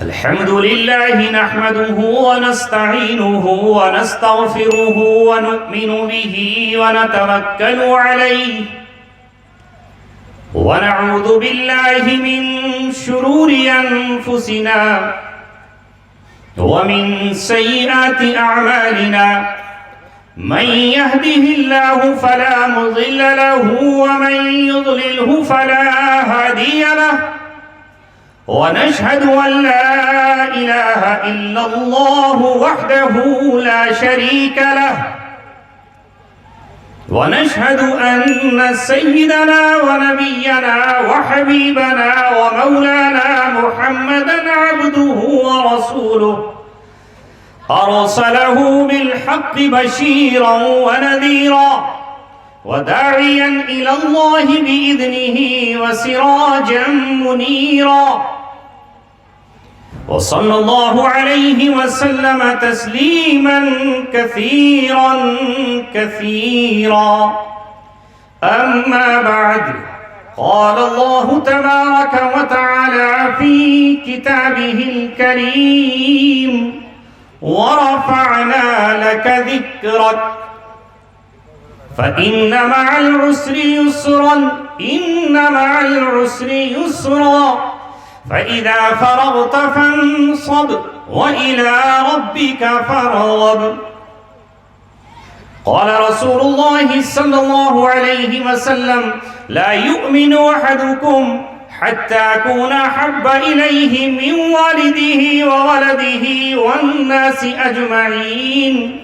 الحمد لله نحمده ونستعينه ونستغفره ونؤمن به ونتوكل عليه ونعوذ بالله من شرور أنفسنا ومن سيئات أعمالنا من يهده الله فلا مضل له ومن يضلله فلا هادي له ونشهد أن لا إله إلا الله وحده لا شريك له ونشهد أن سيدنا ونبينا وحبيبنا ومولانا محمدا عبده ورسوله أرسله بالحق بشيرا ونذيرا وداعيا إلى الله بإذنه وسراجا منيرا وصلى الله عليه وسلم تسليما كثيرا كثيرا أما بعد قال الله تبارك وتعالى في كتابه الكريم ورفعنا لك ذكرك فإن مع العسر يسرا إن مع العسر يسرا فإذا فرغت فانصب وإلى ربك فارغب قال رسول الله صلى الله عليه وسلم لا يؤمن أحدكم حتى أكون أحب إليه من والده وولده والناس أجمعين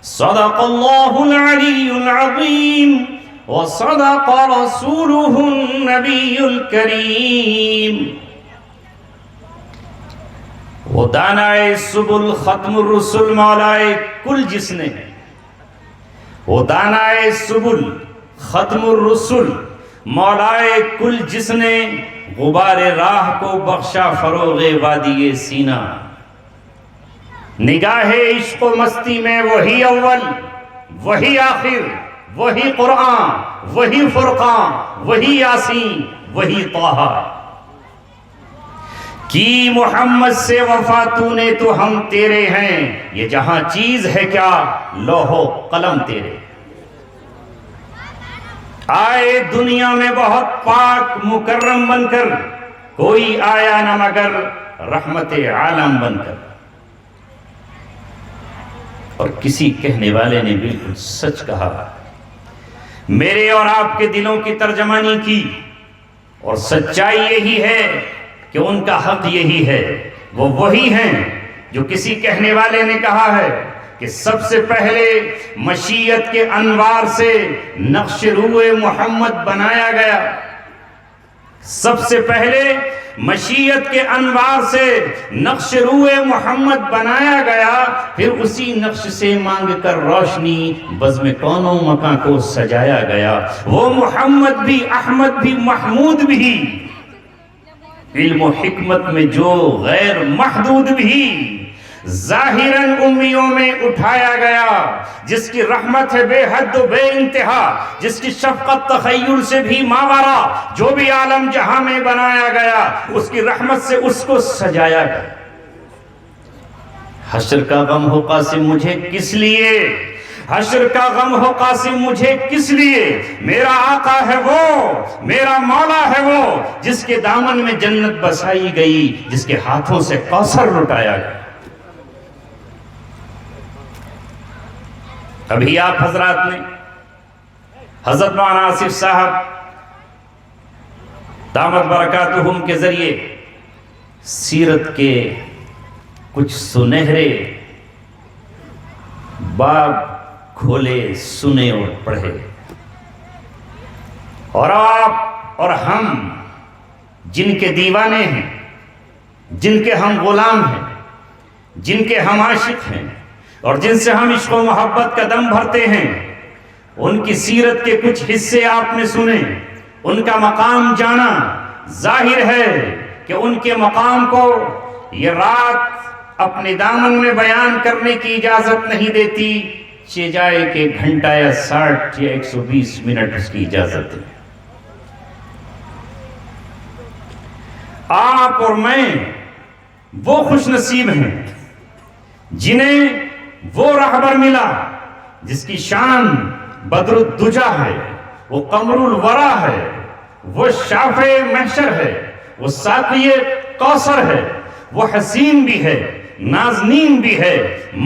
صدق الله العلي العظيم وصدق رسوله النبي الكريم وہ دانائے سبل ختم الرسل مولائے کل جس نے وہ دانائے سبل ختم الرسل مولائے کل جس نے غبار راہ کو بخشا فروغ وادی سینہ نگاہ عشق و مستی میں وہی اول وہی آخر وہی قرآن وہی فرقان وہی یاسین وہی طٰہٰ کی محمد سے وفا تو نے تو ہم تیرے ہیں یہ جہاں چیز ہے کیا لوح و قلم تیرے آئے دنیا میں بہت پاک مکرم بن کر کوئی آیا نہ مگر رحمت عالم بن کر اور کسی کہنے والے نے بالکل سچ کہا میرے اور آپ کے دلوں کی ترجمانی کی اور سچائی یہی ہے کہ ان کا حق یہی ہے وہ وہی ہیں جو کسی کہنے والے نے کہا ہے کہ سب سے پہلے مشیت کے انوار سے نقش روح محمد بنایا گیا سب سے پہلے مشیت کے انوار سے نقش روح محمد بنایا گیا پھر اسی نقش سے مانگ کر روشنی بزم کون و مکان کو سجایا گیا وہ محمد بھی احمد بھی محمود بھی علم و حکمت میں جو غیر محدود بھی ظاہراً امیوں میں اٹھایا گیا جس کی رحمت ہے بے حد و بے انتہا جس کی شفقت تخیل سے بھی ماورا جو بھی عالم جہاں میں بنایا گیا اس کی رحمت سے اس کو سجایا گیا حشر کا غم ہو قاسم مجھے کس لیے حشر کا غم ہو قاسم مجھے کس لیے میرا آقا ہے وہ میرا مولا ہے وہ جس کے دامن میں جنت بسائی گئی جس کے ہاتھوں سے کوثر لٹایا گیا ابھی آپ حضرات نے حضرت مولانا آصف صاحب دامت برکاتہم کے ذریعے سیرت کے کچھ سنہرے باب کھولے سنے اور پڑھے اور آپ اور ہم جن کے دیوانے ہیں جن کے ہم غلام ہیں جن کے ہم عاشق ہیں اور جن سے ہم عشق و محبت کا دم بھرتے ہیں ان کی سیرت کے کچھ حصے آپ نے سنے ان کا مقام جانا ظاہر ہے کہ ان کے مقام کو یہ رات اپنے دامن میں بیان کرنے کی اجازت نہیں دیتی چہ جائے کہ گھنٹہ یا 60 یا 120 منٹ اس کی اجازت ہے آپ اور میں وہ خوش نصیب ہیں جنہیں وہ رہبر ملا جس کی شان بدر الدجا ہے، وہ قمر الورا ہے، وہ شافع محشر ہے، وہ ساقی کوثر ہے، وہ حسین بھی ہے، نازنین بھی ہے،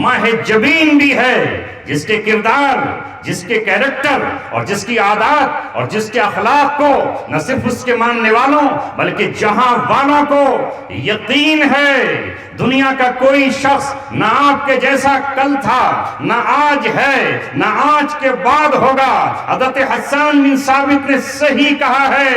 ماہ جبین بھی ہے، جس کے کردار، جس کے کیریکٹر اور جس کی عادات اور جس کے اخلاق کو نہ صرف اس کے ماننے والوں بلکہ جہاں والوں کو یقین ہے دنیا کا کوئی شخص نہ آپ کے جیسا کل تھا، نہ آج ہے، نہ آج کے بعد ہوگا۔ حضرت حسان بن ثابت نے صحیح کہا ہے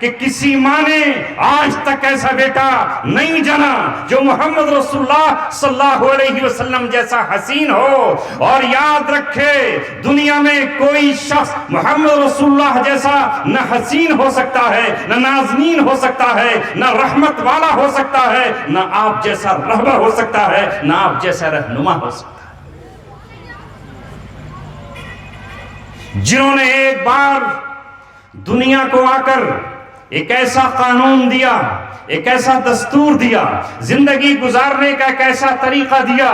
کہ کسی ماں نے آج تک ایسا بیٹا نہیں جنا جو محمد رسول اللہ صلی اللہ علیہ وسلم جیسا حسین ہو، اور یاد رکھے دنیا میں کوئی شخص محمد رسول اللہ جیسا نہ حسین ہو سکتا ہے، نہ نازنین ہو سکتا ہے، نہ رحمت والا ہو سکتا ہے، نہ آپ جیسا رہبر ہو سکتا ہے، نہ آپ جیسا رہنما ہو سکتا ہے۔ جنہوں نے ایک بار دنیا کو آ کر ایک ایسا قانون دیا، ایک ایسا دستور دیا، زندگی گزارنے کا ایک ایسا طریقہ دیا،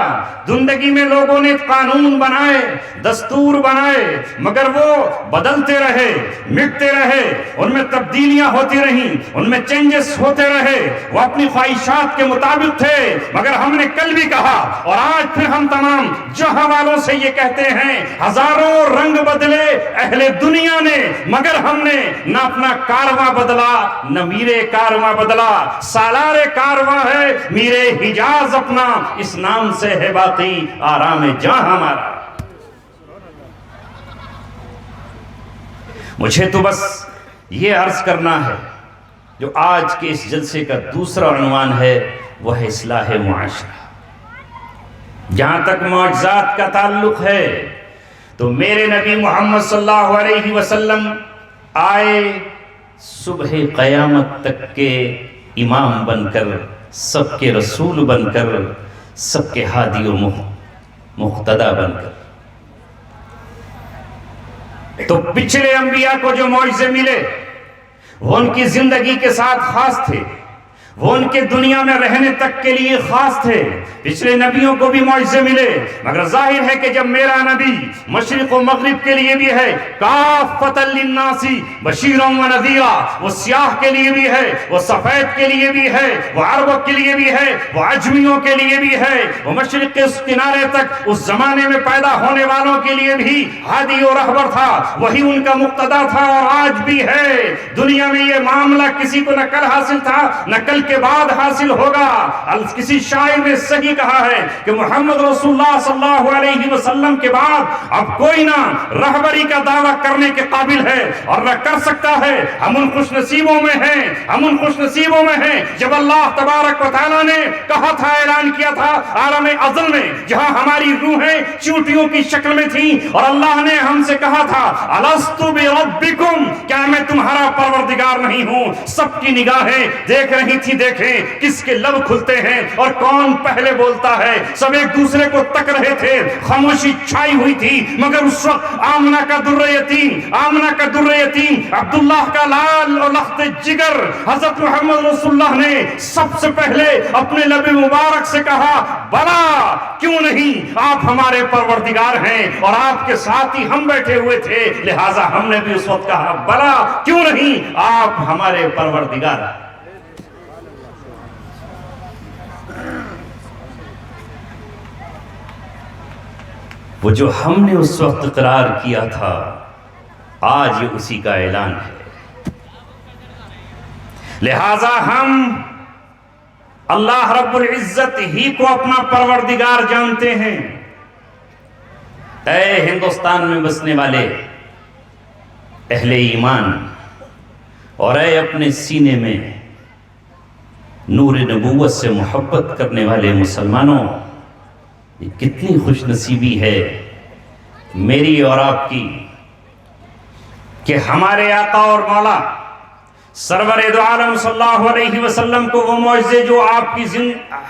زندگی میں لوگوں نے قانون بنائے، دستور بنائے، مگر وہ بدلتے رہے، مٹتے رہے، ان میں تبدیلیاں ہوتی رہیں، ان میں چینجز ہوتے رہے، وہ اپنی خواہشات کے مطابق تھے۔ مگر ہم نے کل بھی کہا اور آج پھر ہم تمام جہاں والوں سے یہ کہتے ہیں، ہزاروں رنگ بدلے اہل دنیا نے، مگر ہم نے نہ اپنا کارواں بدلا نہ میرے کارواں بدلا۔ سالار کارواں ہے میرے حجاز اپنا، اس نام سے ہے باقی آرام جاں ہمارا۔ مجھے تو بس یہ عرض کرنا ہے، جو آج کے اس جلسے کا دوسرا عنوان ہے وہ ہے اصلاح معاشرہ۔ جہاں تک معجزات کا تعلق ہے تو میرے نبی محمد صلی اللہ علیہ وسلم آئے صبح قیامت تک کے امام بن کر، سب کے رسول بن کر، سب کے ہادی و مقتدی بن کر۔ تو پچھلے انبیاء کو جو معجزے ملے وہ ان کی زندگی کے ساتھ خاص تھے، وہ ان کے دنیا میں رہنے تک کے لیے خاص تھے۔ پچھلے نبیوں کو بھی معجزے ملے، مگر ظاہر ہے کہ جب میرا نبی مشرق و مغرب کے لیے بھی ہے، کافۃ للناس بشیرا و نذیرا، وہ سیاہ کے لیے بھی ہے، وہ سفید کے لیے بھی ہے، وہ عرب کے لیے بھی ہے، وہ عجمیوں کے لیے بھی ہے، وہ مشرق کے اس کنارے تک اس زمانے میں پیدا ہونے والوں کے لیے بھی ہادی و رہبر تھا، وہی ان کا مقتدی تھا اور آج بھی ہے۔ دنیا میں یہ معاملہ کسی کو نہ کل حاصل تھا نہ کل کے بعد حاصل ہوگا۔ کسی شاعر نے صحیح کہا ہے کہ محمد رسول اللہ صلی اللہ علیہ وسلم کے بعد اب کوئی نہ رہبری کا دعویٰ کرنے کے قابل ہے اور نہ کر سکتا ہے۔ ہم ان خوش نصیبوں میں ہیں، ہم ان خوش نصیبوں میں ہیں جب اللہ تبارک و تعالیٰ نے کہا تھا، اعلان کیا تھا عالم ازل میں، جہاں ہماری روحیں چونٹیوں کی شکل میں تھیں اور اللہ نے ہم سے کہا تھا الست بربکم، کیا میں تمہارا پروردگار نہیں ہوں؟ سب کی نگاہیں دیکھ رہی تھی، دیکھیں کس کے لب کھلتے ہیں اور کون پہلے بولتا ہے۔ سب ایک دوسرے کو تک رہے تھے، خاموشی چھائی ہوئی تھی، مگر اس وقت آمنہ کا در یتیم عبداللہ کا لال اور لخت جگر حضرت محمد رسول اللہ نے سب سے پہلے اپنے لب مبارک سے کہا بلا، کیوں نہیں، آپ ہمارے پروردگار ہیں، اور آپ کے ساتھ ہی ہم بیٹھے ہوئے تھے، لہٰذا ہم نے بھی اس وقت کہا بلا، کیوں نہیں، آپ ہمارے پروردگار ہیں۔ وہ جو ہم نے اس وقت اقرار کیا تھا آج یہ اسی کا اعلان ہے۔ لہٰذا ہم اللہ رب العزت ہی کو اپنا پروردگار جانتے ہیں۔ اے ہندوستان میں بسنے والے اہل ایمان اور اے اپنے سینے میں نور نبوت سے محبت کرنے والے مسلمانوں، یہ کتنی خوش نصیبی ہے میری اور آپ کی کہ ہمارے آقا اور مولا سرور دو عالم صلی اللہ علیہ وسلم کو وہ معجزے جو آپ کی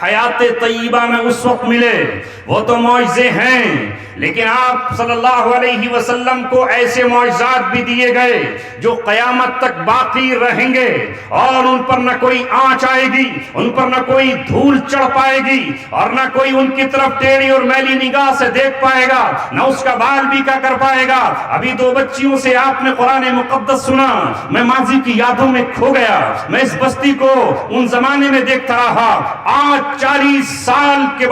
حیات طیبہ میں اس وقت ملے وہ تو معجزے ہیں، لیکن آپ صلی اللہ علیہ وسلم کو ایسے معجزات بھی دیے گئے جو قیامت تک باقی رہیں گے، اور ان پر نہ کوئی آنچ آئے گی، ان پر نہ کوئی دھول چڑھ پائے گی، اور نہ کوئی ان کی طرف ٹیڑھی اور میلی نگاہ سے دیکھ پائے گا، نہ اس کا بال بھی کیا کر پائے گا۔ ابھی 2 بچیوں سے آپ نے قرآن مقدس سنا، میں ماضی کی یادوں میں کھو گیا، میں اس بستی کو ان زمانے میں دیکھتا رہا۔ آج 40 سال کے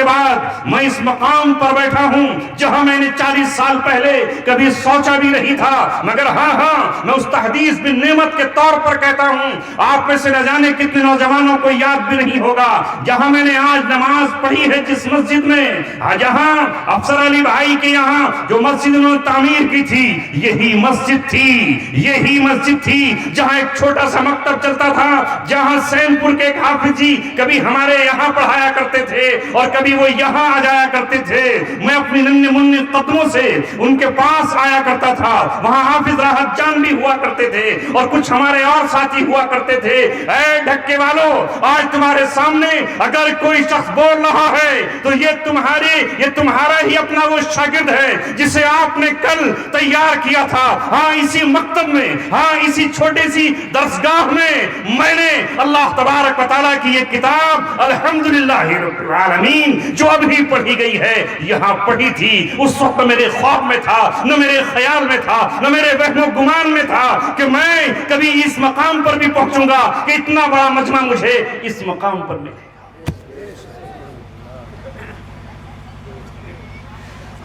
بعد میں اس مقام پر بیٹھا ہوں جہاں میں نے 40 سال پہلے کبھی سوچا بھی نہیں تھا، مگر ہاں میں اس تحدیث بن نعمت کے طور پر کہتا ہوں، آپ میں سے نہ جانے کتنے نوجوانوں کو یاد بھی نہیں ہوگا، جہاں میں نے آج نماز پڑھی ہے جس مسجد میں، جہاں افسر علی بھائی کے یہاں جو مسجد انہوں نے تعمیر کی تھی، یہی مسجد تھی جہاں ایک چھوٹا سا مکتب چلتا تھا، جہاں سین پور کے ایک حافظ جی کبھی ہمارے یہاں پڑھایا کرتے تھے اور کبھی وہ یہاں آ جایا کرتے تھے۔ میں اپنی ننھے منھے قدموں سے ان کے پاس آیا کرتا تھا، وہاں حافظ راحت جان بھی ہوا کرتے تھے اور کچھ ہمارے اور ساتھی ہوا کرتے تھے۔ اے ڈھکے والوں، آج تمہارے سامنے اگر کوئی شخص بول رہا ہے تو یہ تمہارا ہی اپنا وہ شاگرد ہے جسے آپ نے کل تیار کیا تھا۔ ہاں اسی مکتب میں، ہاں اسی چھوٹے سی درسگاہ میں نے اللہ تبارک و تعالیٰ کی یہ کتاب الحمدللہ رب العالمین جو ابھی پڑھی گئی ہے یہاں پڑھی تھی۔ اس وقت میرے خواب میں تھا، نہ میرے خیال میں تھا، نہ میرے وہم و گمان میں تھا کہ میں کبھی اس مقام پر بھی پہنچوں گا کہ اتنا بڑا مجمع مجھے اس مقام پر ملے گا۔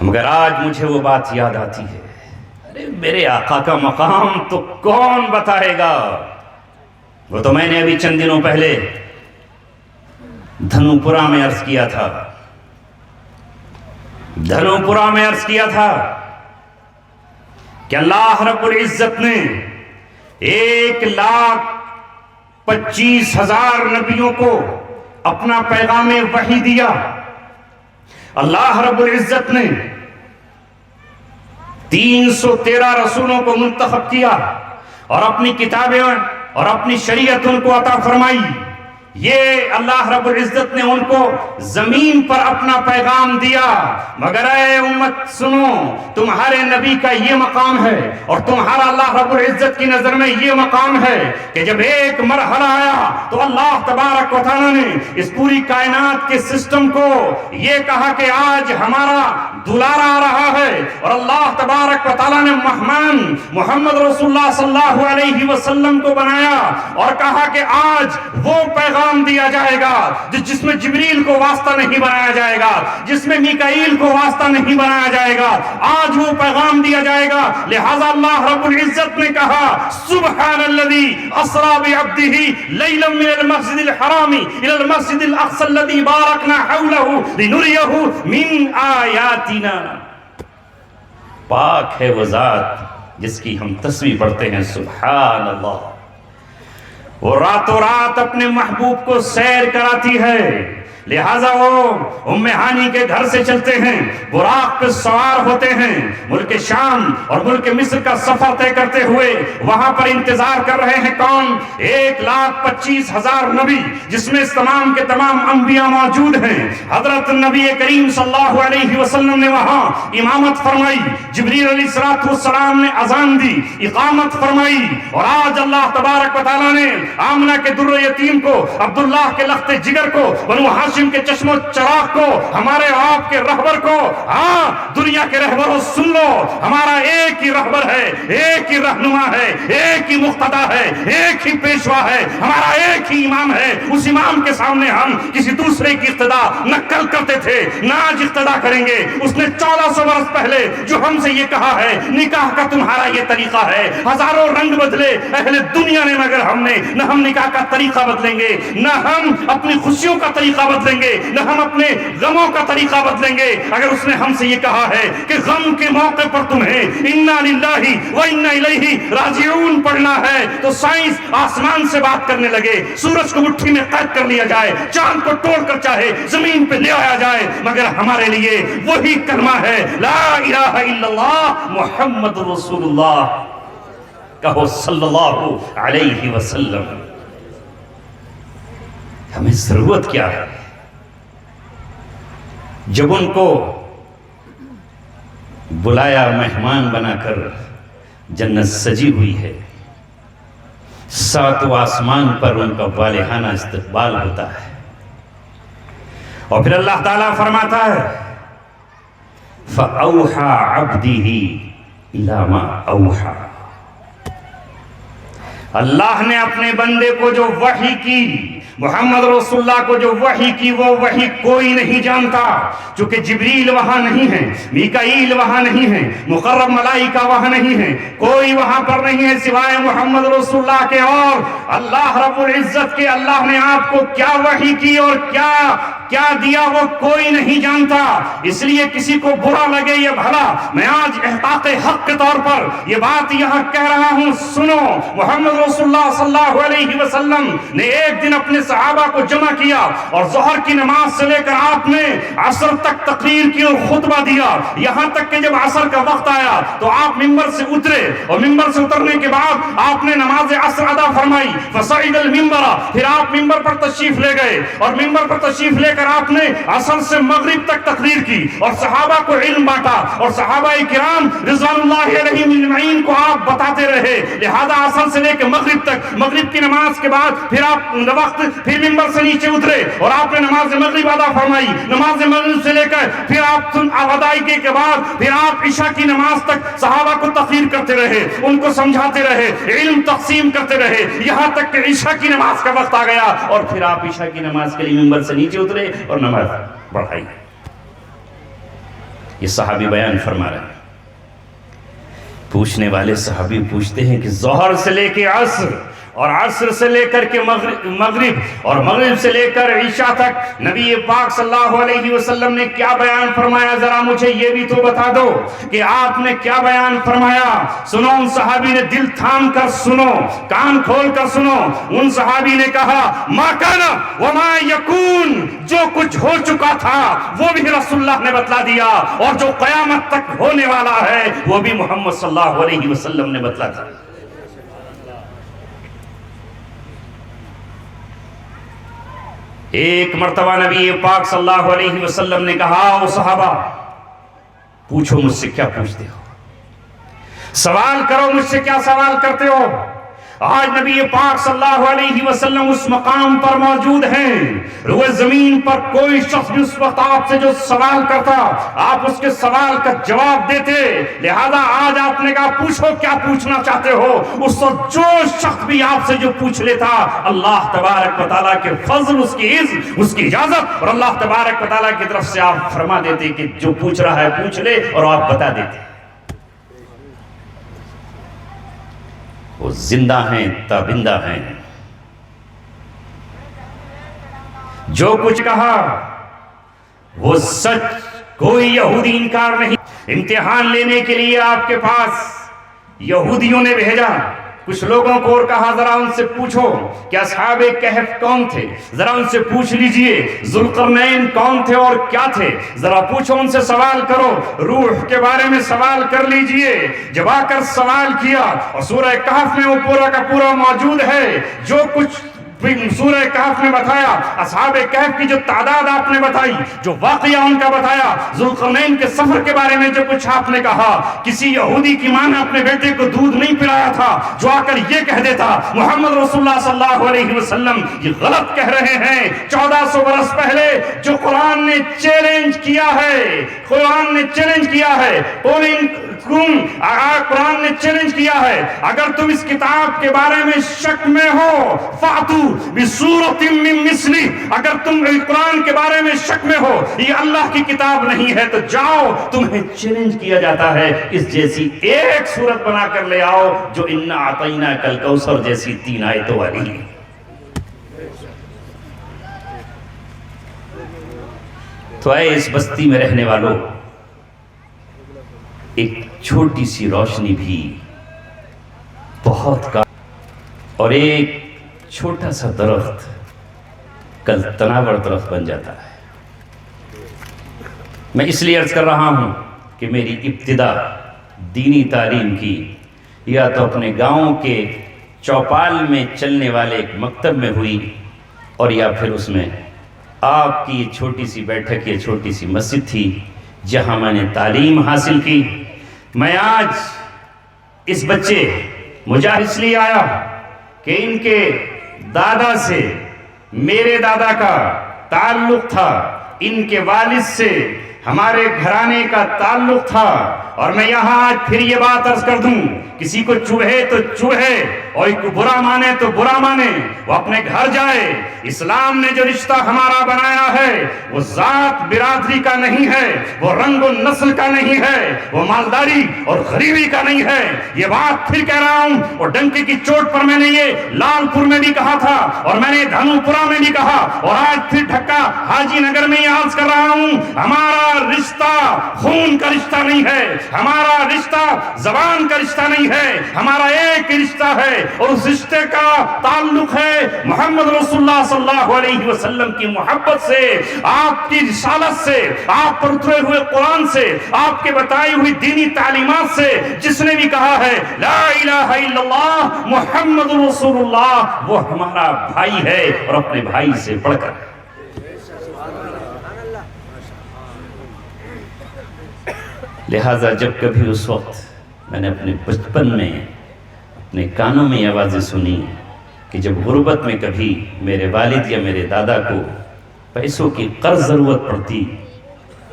مگر آج مجھے وہ بات یاد آتی ہے، ارے میرے آقا کا مقام تو کون بتائے گا؟ وہ تو میں نے ابھی چند دنوں پہلے دھنوپورہ میں عرض کیا تھا کہ اللہ رب العزت نے 1,25,000 نبیوں کو اپنا پیغام وحی دیا۔ اللہ رب العزت نے 313 رسولوں کو منتخب کیا اور اپنی کتابیں اور اپنی شریعت ان کو عطا فرمائی۔ یہ اللہ رب العزت نے ان کو زمین پر اپنا پیغام دیا، مگر اے امت سنو، تمہارے نبی کا یہ مقام ہے اور تمہارا اللہ رب العزت کی نظر میں یہ مقام ہے کہ جب ایک مرحلہ آیا تو اللہ تبارک و تعالیٰ نے اس پوری کائنات کے سسٹم کو یہ کہا کہ آج ہمارا دلارا آ رہا ہے، اور اللہ تبارک و تعالیٰ نے مہمان محمد رسول اللہ صلی اللہ علیہ وسلم کو بنایا اور کہا کہ آج وہ پیغام دیا جائے گا جس میں جبریل کو واسطہ نہیں بنایا جائے گا، جس میں میکائیل کو واسطہ نہیں بنایا جائے گا، آج وہ پیغام دیا جائے گا۔ لہذا اللہ رب العزت نے کہا سبحان الذی اسری بعبدہ لیلا من المسجد الحرام الی المسجد الاقصی الذی بارکنا حولہ لنریہ من آیاتنا۔ پاک ہے وہ ذات جس کی ہم تسبیح پڑھتے ہیں سبحان اللہ، وہ راتوں رات اپنے محبوب کو سیر کراتی ہے، لہٰذا وہ ام ہانی کے گھر سے چلتے ہیں، براق پہ سوار ہوتے ہیں، ملک شام اور ملک مصر کا سفر طے کرتے ہوئے وہاں پر انتظار کر رہے ہیں کون؟ 1,25,000 نبی، جس میں تمام کے تمام انبیاء موجود ہیں۔ حضرت نبی کریم صلی اللہ علیہ وسلم نے وہاں امامت فرمائی، جبریل علیہ السلام نے اذان دی، اقامت فرمائی، اور آج اللہ تبارک و تعالیٰ نے آمنہ کے در یتیم کو، عبداللہ کے لخت جگر کو، بنو ہاشم کے چشم و چراغ کو، ہمارے آپ کے رہبر کو، ہاں دنیا کے رہبروں سن لو، ہمارا ایک ہی رہبر ہے، ایک ہی رہنما ہے، ایک ہی مقتدا ہے، ایک ہی پیشوا ہے، ہمارا ایک ہی امام ہے۔ اس امام کے سامنے ہم کسی دوسرے کی اقتدا نہ کل کرتے تھے نہ آج اقتدا کریں گے۔ اس نے 1400 برس پہلے جو ہم سے یہ کہا ہے نکاح کا تمہارا یہ طریقہ ہے، ہزاروں رنگ بدلے اہل دنیا نے، مگر ہم نے نہ ہم نکاح کا طریقہ بدلیں گے، نہ ہم اپنی خوشیوں کا طریقہ بدلیں گے، نہ ہم اپنے غموں کا طریقہ بدلیں گے۔ اگر اس نے ہم سے یہ کہا ہے کہ غم کے موقع پر تمہیں انا للہ و انا الیہ راجعون پڑھنا ہے تو سائنس آسمان سے بات کرنے لگے، سورج کو مٹھی میں قید کر لیا جائے، چاند کو توڑ کر چاہے زمین پہ لے آیا جائے، مگر ہمارے لیے وہی کلمہ ہے لا الہ الا اللہ محمد رسول اللہ۔ کہو صلی اللہ علیہ وسلم۔ ہمیں ضرورت کیا ہے؟ جب ان کو بلایا مہمان بنا کر، جنت سجی ہوئی ہے، ساتوں آسمان پر ان کا والہانہ استقبال ہوتا ہے، اور پھر اللہ تعالیٰ فرماتا ہے فَأَوْحَى عَبْدِهِ إِلَى مَا أَوْحَى۔ اللہ نے اپنے بندے کو جو وحی کی، محمد رسول اللہ کو جو وحی کی، وہ وحی کوئی نہیں جانتا، چونکہ جبریل وہاں نہیں ہے، میکائیل وہاں نہیں ہے، مقرب ملائکہ وہاں نہیں ہے، کوئی وہاں پر نہیں ہے سوائے محمد رسول اللہ کے، اور اللہ رب العزت کے اللہ نے آپ کو کیا وحی کی اور کیا دیا وہ کوئی نہیں جانتا۔ اس لیے کسی کو برا لگے یا بھلا، میں آج احقاق حق کے طور پر یہ بات یہاں کہہ رہا ہوں، سنو۔ محمد رسول اللہ صلی اللہ علیہ وسلم نے ایک دن اپنے صحابہ کو جمع کیا، اور ظہر کی نماز سے لے کر آپ نے عصر تک تقریر کی اور خطبہ دیا، یہاں تک کہ جب عصر کا وقت آیا تو آپ ممبر سے اترے، اور ممبر سے اترنے کے بعد آپ نے نماز عصر ادا فرمائی، فصعد المنبر، پھر آپ ممبر پر تشریف لے گئے، اور ممبر پر تشریف لے کر آپ نے عصر سے مغرب تک تقریر کی اور صحابہ کو علم بانٹا، اور صحابہ کرام رضوان اللہ علیہم اجمعین کو آپ بتاتے رہے۔ لہذا عصر سے لے کے مغرب تک، مغرب کی نماز کے بعد پھر آپ پھر ممبر سے نیچے اترے اور آپ نے نماز مغرب ادا فرمائی، نماز مغرب سے لے کر پھر آپ ادائیگی کے بعد پھر آپ عشاء کی نماز تک صحابہ کو تقریر کرتے رہے، ان کو سمجھاتے رہے، علم تقسیم کرتے رہے، یہاں تک کہ عشاء کی نماز کا وقت آ گیا، اور پھر آپ عشاء کی نماز کے لیے ممبر سے نیچے اترے اور نماز پڑھائی۔ یہ صحابی بیان فرما رہے ہیں۔ پوچھنے والے صحابی پوچھتے ہیں کہ ظہر سے لے کے عصر، اور عصر سے لے کر کے مغرب، اور مغرب سے لے کر عشاء تک نبی پاک صلی اللہ علیہ وسلم نے کیا بیان فرمایا؟ ذرا مجھے یہ بھی تو بتا دو کہ آپ نے کیا بیان فرمایا۔ سنو، ان صحابی نے دل تھام کر سنو، کان کھول کر سنو۔ ان صحابی نے کہا ما کان وما یکون، جو کچھ ہو چکا تھا وہ بھی رسول اللہ نے بتلا دیا، اور جو قیامت تک ہونے والا ہے وہ بھی محمد صلی اللہ علیہ وسلم نے بتلا دیا۔ ایک مرتبہ نبی پاک صلی اللہ علیہ وسلم نے کہا او صحابہ پوچھو مجھ سے کیا پوچھتے ہو، سوال کرو مجھ سے کیا سوال کرتے ہو۔ آج نبی پاک صلی اللہ علیہ وسلم اس مقام پر موجود ہیں، روئے زمین پر کوئی شخص بھی اس وقت آپ سے جو سوال کرتا آپ اس کے سوال کا جواب دیتے، لہذا آج آپ نے کہا پوچھو کیا پوچھنا چاہتے ہو۔ اس وقت جو شخص بھی آپ سے جو پوچھ لیتا، اللہ تبارک و تعالیٰ کے فضل، اس کی عزت، اس کی اجازت، اور اللہ تبارک و تعالیٰ کی طرف سے آپ فرما دیتے کہ جو پوچھ رہا ہے پوچھ لے، اور آپ بتا دیتے۔ وہ زندہ ہیں، تابندہ ہیں، جو کچھ کہا وہ سچ، کوئی یہودی انکار نہیں۔ امتحان لینے کے لیے آپ کے پاس یہودیوں نے بھیجا کچھ لوگوں کو اور کہا ذرا ان سے پوچھو کہ اصحاب کہف کون تھے، ذرا ان سے پوچھ لیجئے ذوالقرنین کون تھے اور کیا تھے، ذرا پوچھو ان سے سوال کرو، روح کے بارے میں سوال کر لیجئے۔ جب آ کر سوال کیا، اور سورہ کہف میں وہ پورا کا پورا موجود ہے، جو کچھ سورہ کہف میں بتایا، اصحاب کہف کی جو تعداد آپ نے بتائی، جو واقعہ ان کا بتایا، ذوالقرنین کے سفر کے بارے میں جو کچھ آپ نے کہا، کسی یہودی کی ماں نے اپنے بیٹے کو دودھ نہیں پلایا تھا جو آ کر یہ کہہ دیتا محمد رسول اللہ صلی اللہ علیہ وسلم یہ غلط کہہ رہے ہیں۔ 1400 برس پہلے جو قرآن نے چیلنج کیا ہے، قرآن نے چیلنج کیا ہے، قرآن نے چیلنج کیا ہے، اگر تم اس کتاب کے بارے میں شک میں ہو فاتو بسورۃ من مثلہ، اگر تم قرآن کے بارے میں شک میں ہو یہ اللہ کی کتاب نہیں ہے تو جاؤ، تمہیں چیلنج کیا جاتا ہے اس جیسی ایک سورت بنا کر لے آؤ جو انا اعطیناک الکوثر جیسی 3 آیتوں والی ہے۔ تو اے اس بستی میں رہنے والوں، ایک چھوٹی سی روشنی بھی بہت کا، اور ایک چھوٹا سا درخت کل تناور درخت بن جاتا ہے۔ میں اس لیے عرض کر رہا ہوں کہ میری ابتدا دینی تعلیم کی یا تو اپنے گاؤں کے چوپال میں چلنے والے ایک مکتب میں ہوئی، اور یا پھر اس میں آپ کی یہ چھوٹی سی بیٹھک، یہ چھوٹی سی مسجد تھی جہاں میں نے تعلیم حاصل کی۔ میں آج اس بچے مجھے اس لیے آیا کہ ان کے دادا سے میرے دادا کا تعلق تھا، ان کے والد سے ہمارے گھرانے کا تعلق تھا، اور میں یہاں آج پھر یہ بات عرض کر دوں، کسی کو چوہے تو چوہے اور ایک کو برا مانے تو برا مانے، وہ اپنے گھر جائے۔ اسلام نے جو رشتہ ہمارا بنایا ہے وہ ذات برادری کا نہیں ہے، وہ رنگ و نسل کا نہیں ہے، وہ مالداری اور غریبی کا نہیں ہے۔ یہ بات پھر کہہ رہا ہوں، اور ڈنکے کی چوٹ پر میں نے یہ لال پور میں بھی کہا تھا، اور میں نے دھنو پورا میں بھی کہا، اور آج پھر ڈھکا حاجی نگر میں یہ عرض کر رہا ہوں، ہمارا رشتہ خون کا رشتہ نہیں ہے، ہمارا رشتہ زبان کا رشتہ نہیں ہے، ہمارا ایک رشتہ ہے، اور اس رشتے کا تعلق ہے محمد رسول اللہ صلی اللہ علیہ وسلم کی محبت سے، آپ کی رسالت سے، آپ پر اترے ہوئے قرآن سے، آپ کے بتائی ہوئی دینی تعلیمات سے۔ جس نے بھی کہا ہے لا الہ الا اللہ محمد رسول اللہ، وہ ہمارا بھائی ہے، اور اپنے بھائی سے بڑھ کر۔ لہٰذا جب کبھی اس وقت میں نے اپنے بچپن میں اپنے کانوں میں یہ آوازیں سنی کہ جب غربت میں کبھی میرے والد یا میرے دادا کو پیسوں کی قرض ضرورت پڑتی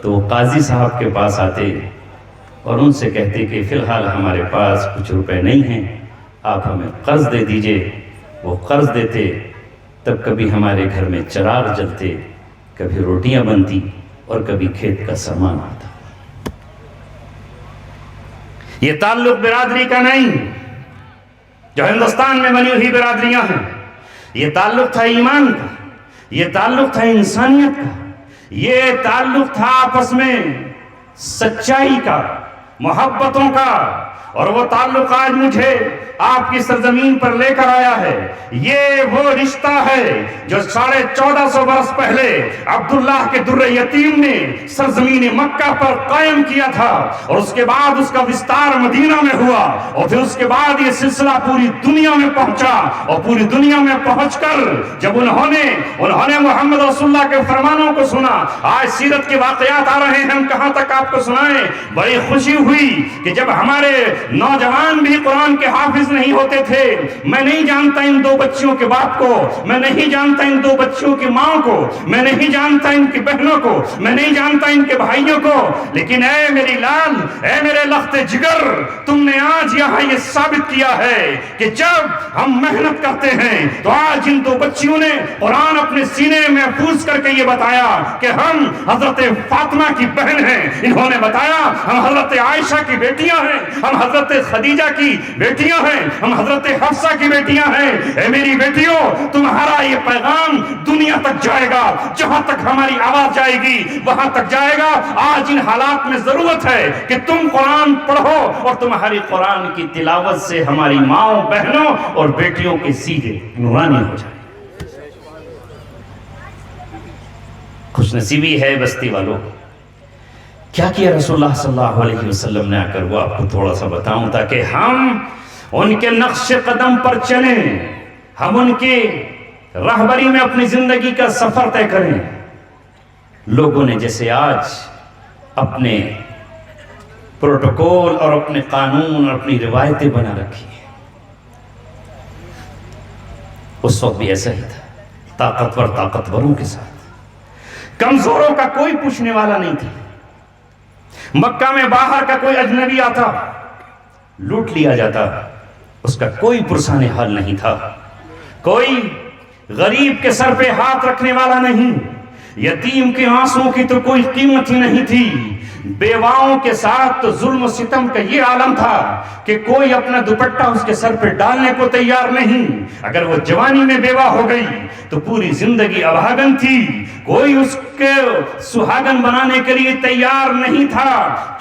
تو وہ قاضی صاحب کے پاس آتے اور ان سے کہتے کہ فی الحال ہمارے پاس کچھ روپے نہیں ہیں، آپ ہمیں قرض دے دیجئے۔ وہ قرض دیتے، تب کبھی ہمارے گھر میں چراغ جلتے، کبھی روٹیاں بنتی، اور کبھی کھیت کا سامان آتا۔ یہ تعلق برادری کا نہیں جو ہندوستان میں بنی ہوئی برادریاں ہیں، یہ تعلق تھا ایمان کا، یہ تعلق تھا انسانیت کا، یہ تعلق تھا آپس میں سچائی کا، محبتوں کا، اور وہ تعلق آج مجھے آپ کی سرزمین پر لے کر آیا ہے۔ یہ وہ رشتہ ہے جو 1450 برس پہلے عبداللہ کے در یتیم نے سرزمین مکہ پر قائم کیا تھا، اور اس کے بعد اس کا وستار مدینہ میں ہوا، اور پھر اس کے بعد یہ سلسلہ پوری دنیا میں پہنچا، اور پوری دنیا میں پہنچ کر جب انہوں نے محمد رسول اللہ کے فرمانوں کو سنا، آج سیرت کے واقعات آ رہے ہیں، ہم کہاں تک آپ کو سنائیں۔ بڑی خوشی ہوئی کہ جب ہمارے نوجوان بھی قرآن کے حافظ نہیں ہوتے تھے، میں نہیں جانتا ان دو بچیوں کے باپ کو، میں نہیں جانتا ان دو بچیوں کی ماں کو، میں نہیں جانتا ان کی بہنوں کو، میں نہیں جانتا ان کے بھائیوں کو، لیکن اے میری لال، اے میرے لخت جگر، تم نے آج یہاں یہ ثابت کیا ہے کہ جب ہم محنت کرتے ہیں تو آج ان دو بچیوں نے قرآن اپنے سینے میں محفوظ کر کے یہ بتایا کہ ہم حضرت فاطمہ کی بہن ہیں، انہوں نے بتایا ہم حضرت عائشہ کی بیٹیاں ہیں، ہم حضرت خدیجہ کی بیٹیاں ہیں، ہم حضرت حفصہ کی بیٹیاں ہیں۔ اے میری بیٹیوں، تمہارا یہ پیغام دنیا تک جائے گا، جہاں تک ہماری آواز جائے گی وہاں تک جائے گا۔ آج ان حالات میں ضرورت ہے کہ تم قرآن پڑھو، اور تمہاری قرآن کی تلاوت سے ہماری ماؤں، بہنوں اور بیٹیوں کے سیدھے نورانی ہو جائے۔ خوش نصیبی ہے بستی والوں، کیا کیا رسول اللہ صلی اللہ علیہ وسلم نے آ کر، وہ آپ کو تھوڑا سا بتاؤں تاکہ ہم ان کے نقش قدم پر چلیں، ہم ان کی راہبری میں اپنی زندگی کا سفر طے کریں۔ لوگوں نے جیسے آج اپنے پروٹوکول اور اپنے قانون اور اپنی روایتیں بنا رکھی ہیں، اس وقت بھی ایسا ہی تھا، طاقتوروں کے ساتھ، کمزوروں کا کوئی پوچھنے والا نہیں تھا۔ مکہ میں باہر کا کوئی اجنبی آتا لوٹ لیا جاتا، اس کا کوئی پرسان حال نہیں تھا، کوئی غریب کے سر پہ ہاتھ رکھنے والا نہیں، یتیم کے آنسوں کی تو کوئی قیمت ہی نہیں تھی، بیواؤں کے ساتھ تو ظلم و ستم کا یہ عالم تھا کہ کوئی اپنا دوپٹہ اس کے سر پہ ڈالنے کو تیار نہیں، اگر وہ جوانی میں بیوہ ہو گئی تو پوری زندگی ابھاگن تھی، کوئی اس کے سہاگن بنانے کے لیے تیار نہیں تھا۔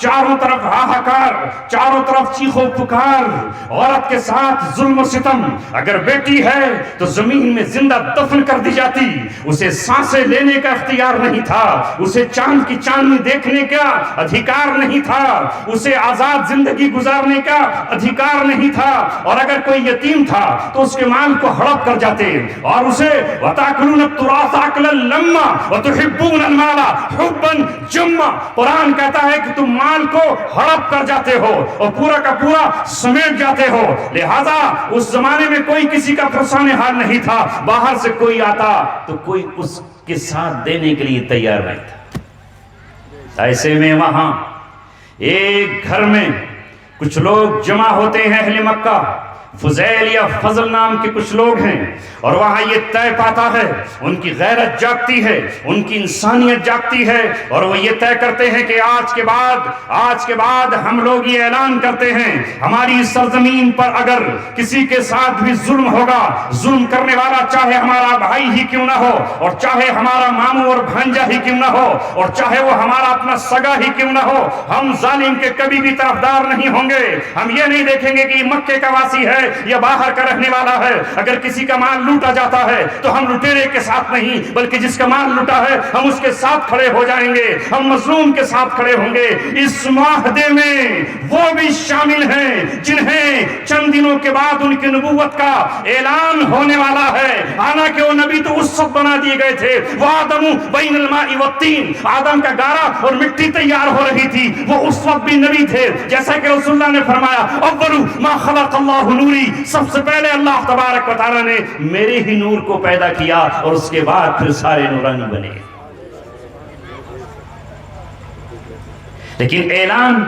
چاروں طرف ہاہاکار، چاروں طرف چیخ و پکار، عورت کے ساتھ ظلم و ستم، اگر بیٹی ہے تو زمین میں زندہ دفن کر دی جاتی، اسے سانسیں لینے کا اختیار نہیں تھا، اسے چاند کی چاندنی دیکھنے کا ادھیکار نہیں تھا، اسے آزاد زندگی گزارنے کا ادھیکار نہیں تھا، اور اگر کوئی یتیم تھا تو اس کے مال کو ہڑپ کر جاتے اور اسے وَتَأْكُلُونَ التُّرَاثَ أَكْلًا لَمًّا وَتُحِبُّونَ الْمَالَ حُبًّا جَمًّا۔ قرآن کہتا ہے کہ تم مال کو ہڑپ کر جاتے ہو اور پورا کا پورا سمیٹ جاتے ہو، لہذا اس زمانے میں کوئی کسی کا پرسان حال نہیں تھا، باہر سے کوئی آتا تو کوئی اس کے ساتھ دینے کے لیے تیار نہیں تھا۔ ایسے میں وہاں ایک گھر میں کچھ لوگ جمع ہوتے ہیں، اہل مکہ، فضیل یا فضل نام کے کچھ لوگ ہیں، اور وہاں یہ طے پاتا ہے، ان کی غیرت جاگتی ہے، ان کی انسانیت جاگتی ہے، اور وہ یہ طے کرتے ہیں کہ آج کے بعد ہم لوگ یہ اعلان کرتے ہیں، ہماری سرزمین پر اگر کسی کے ساتھ بھی ظلم ہوگا، ظلم کرنے والا چاہے ہمارا بھائی ہی کیوں نہ ہو، اور چاہے ہمارا ماموں اور بھانجا ہی کیوں نہ ہو، اور چاہے وہ ہمارا اپنا سگا ہی کیوں نہ ہو، ہم ظالم کے کبھی بھی طرفدار نہیں ہوں گے۔ ہم یہ نہیں دیکھیں گے کہ یہ مکے کا واسی ہے یا باہر کا رہنے والا ہے، اگر کسی کا مال لوٹا جاتا ہے تو ہم لٹیرے کے ساتھ نہیں، بلکہ جس کا مال لوٹا ہے ہم اس کے ساتھ کھڑے ہو جائیں گے، ہم مظلوم کے ساتھ کھڑے ہوں گے۔ اس معاہدے میں وہ بھی شامل ہیں جنہیں چند دنوں کے بعد ان کی نبوت کا اعلان ہونے والا ہے، حالانکہ وہ نبی تو اس وقت بنا دیے گئے تھے، وَآدَمُ بَيْنَ الْمَاءِ وَالطِّينِ، آدم کا گارا اور مٹی تیار ہو رہی تھی، وہ اس وقت بھی نبی تھے، جیسا کہ رسول اللہ نے فرمایا اول ما خلق اللہ نوری، سب سے پہلے اللہ تبارک و تعالیٰ نے میرے ہی نور کو پیدا کیا، اور اس کے بعد پھر سارے نورانی بنے۔ لیکن اعلان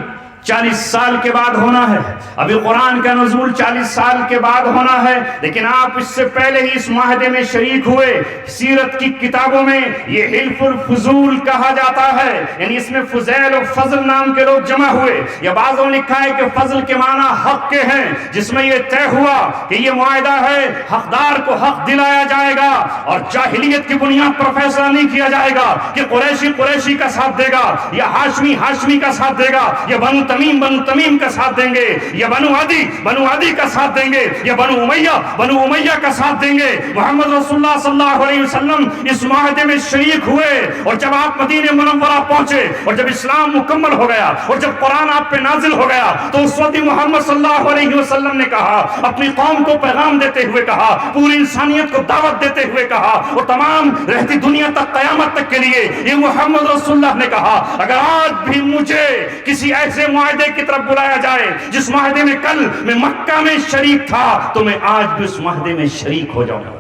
40 سال کے بعد ہونا ہے، ابھی قرآن کا نزول 40 سال کے بعد ہونا ہے، لیکن آپ اس سے پہلے ہی اس معاہدے میں شریک ہوئے۔ سیرت کی کتابوں میں یہ حلف الفضول کہا جاتا ہے، یعنی اس میں فضیل و فضل نام کے لوگ جمع ہوئے، یا بعضوں نے لکھا ہے کہ فضل کے معنی حق کے ہیں، جس میں یہ طے ہوا کہ یہ معاہدہ ہے حقدار کو حق دلایا جائے گا، اور جاہلیت کی بنیاد پر فیصلہ نہیں کیا جائے گا کہ قریشی قریشی کا ساتھ دے گا، یا ہاشمی ہاشمی کا ساتھ دے گا، یا بنو تمیم کا ساتھ دیں گے، یا بنو عدی کا ساتھ دیں گے، یا بنو امیہ کا ساتھ دیں گے۔ محمد رسول اللہ صلی اللہ علیہ وسلم اس معاہدے میں شریک ہوئے، اور جب آپ مدینہ منورہ پہنچے اور جب اسلام مکمل ہو گیا اور جب قرآن آپ پہ نازل ہو گیا، تو اس وقت محمد صلی اللہ علیہ وسلم نے کہا، اپنی قوم کو پیغام دیتے ہوئے کہا، پوری انسانیت کو دعوت دیتے ہوئے کہا، اور تمام رہتی دنیا تک قیامت تک کے لیے یہ محمد رسول اللہ نے کہا، اگر آج بھی مجھے کسی ایسے معاہدے کی طرف بلایا جائے جس معاہدے میں کل میں مکہ میں شریک تھا، تو میں آج بھی اس معاہدے میں شریک ہو جاؤں گا۔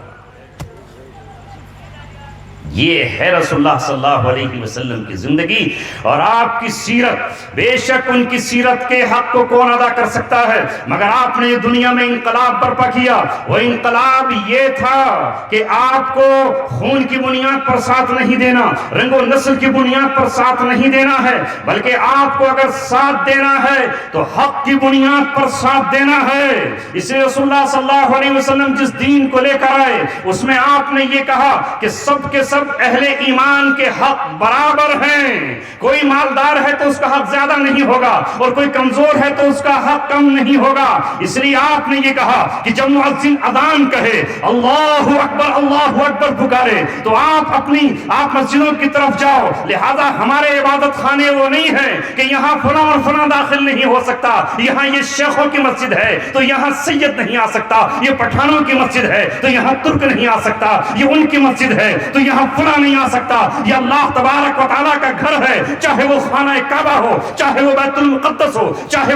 یہ ہے رسول اللہ صلی اللہ علیہ وسلم کی زندگی اور آپ کی سیرت۔ بے شک ان کی سیرت کے حق کو کون ادا کر سکتا ہے، مگر آپ نے دنیا میں انقلاب برپا کیا۔ وہ انقلاب یہ تھا کہ آپ کو خون کی بنیاد پر ساتھ نہیں دینا، رنگ و نسل کی بنیاد پر ساتھ نہیں دینا ہے، بلکہ آپ کو اگر ساتھ دینا ہے تو حق کی بنیاد پر ساتھ دینا ہے۔ اس لیے رسول اللہ صلی اللہ علیہ وسلم جس دین کو لے کر آئے اس میں آپ نے یہ کہا کہ سب کے سب اہل ایمان کے حق برابر ہیں، کوئی مالدار ہے تو اس کا حق زیادہ نہیں ہوگا، اور کوئی کمزور ہے تو اس کا حق کم نہیں ہوگا۔ اس لیے آپ نے یہ کہا کہ جب مؤذن اذان کہے اللہ اکبر پکارے تو آپ مسجدوں کی طرف جاؤ۔ لہذا ہمارے عبادت خانے وہ نہیں ہیں کہ یہاں فلاں اور فلاں داخل نہیں ہو سکتا، یہاں یہ شیخوں کی مسجد ہے تو یہاں سید نہیں آ سکتا، یہ پٹھانوں کی مسجد ہے تو یہاں ترک نہیں آ سکتا، یہ ان کی مسجد ہے تو یہاں فلاں نہیں آ سکتا۔ یہ اللہ تبارک و تعالیٰ کا گھر ہے، چاہے وہ خانہ کعبہ ہو، چاہے وہ بیت المقدس ہو، چاہے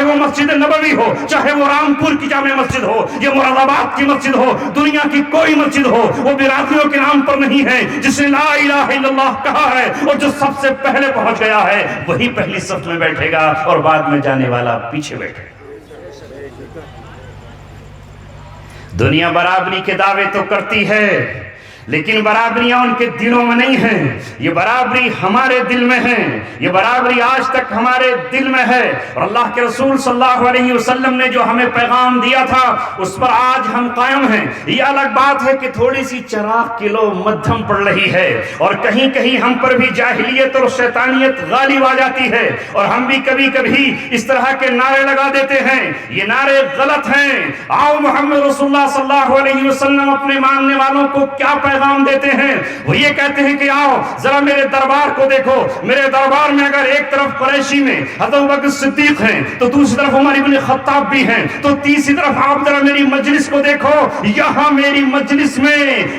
وہ مسجد نبوی ہو، چاہے وہ رامپور کی جامع مسجد ہو، یہ مراد آباد کی مسجد ہو، دنیا کی کوئی مسجد ہو، وہ برادریوں کے نام پر نہیں ہے۔ جس نے لا الہ الا اللہ کہا ہے اور جو سب سے پہلے پہنچ گیا ہے وہی پہلی صف میں بیٹھے گا اور بعد میں جانے والا پیچھے بیٹھے گا۔ دنیا برابری کے دعوے تو کرتی ہے لیکن برابریاں ان کے دلوں میں نہیں ہیں، یہ برابری ہمارے دل میں ہے، یہ برابری آج تک ہمارے دل میں ہے، اور اللہ کے رسول صلی اللہ علیہ وسلم نے جو ہمیں پیغام دیا تھا اس پر آج ہم قائم ہیں۔ یہ الگ بات ہے کہ تھوڑی سی چراغ کی لو مدھم پڑ رہی ہے اور کہیں کہیں ہم پر بھی جاہلیت اور شیطانیت غالب آ جاتی ہے، اور ہم بھی کبھی کبھی اس طرح کے نعرے لگا دیتے ہیں، یہ نعرے غلط ہیں۔ آؤ محمد رسول اللہ صلی اللہ علیہ وسلم اپنے ماننے والوں کو کیا پیغام دیتے ہیں، وہ یہ کہتے ہیں کہ آؤ ذرا میرے دربار کو دیکھو، میرے دربار میں اگر ایک طرف قریشی میں حضرت ابوبکر صدیق ہیں تو دوسری طرف عمر ابن خطاب بھی ہیں، تو تیسری طرف آپ ذرا میری مجلس کو دیکھو، یہاں میری مجلس میں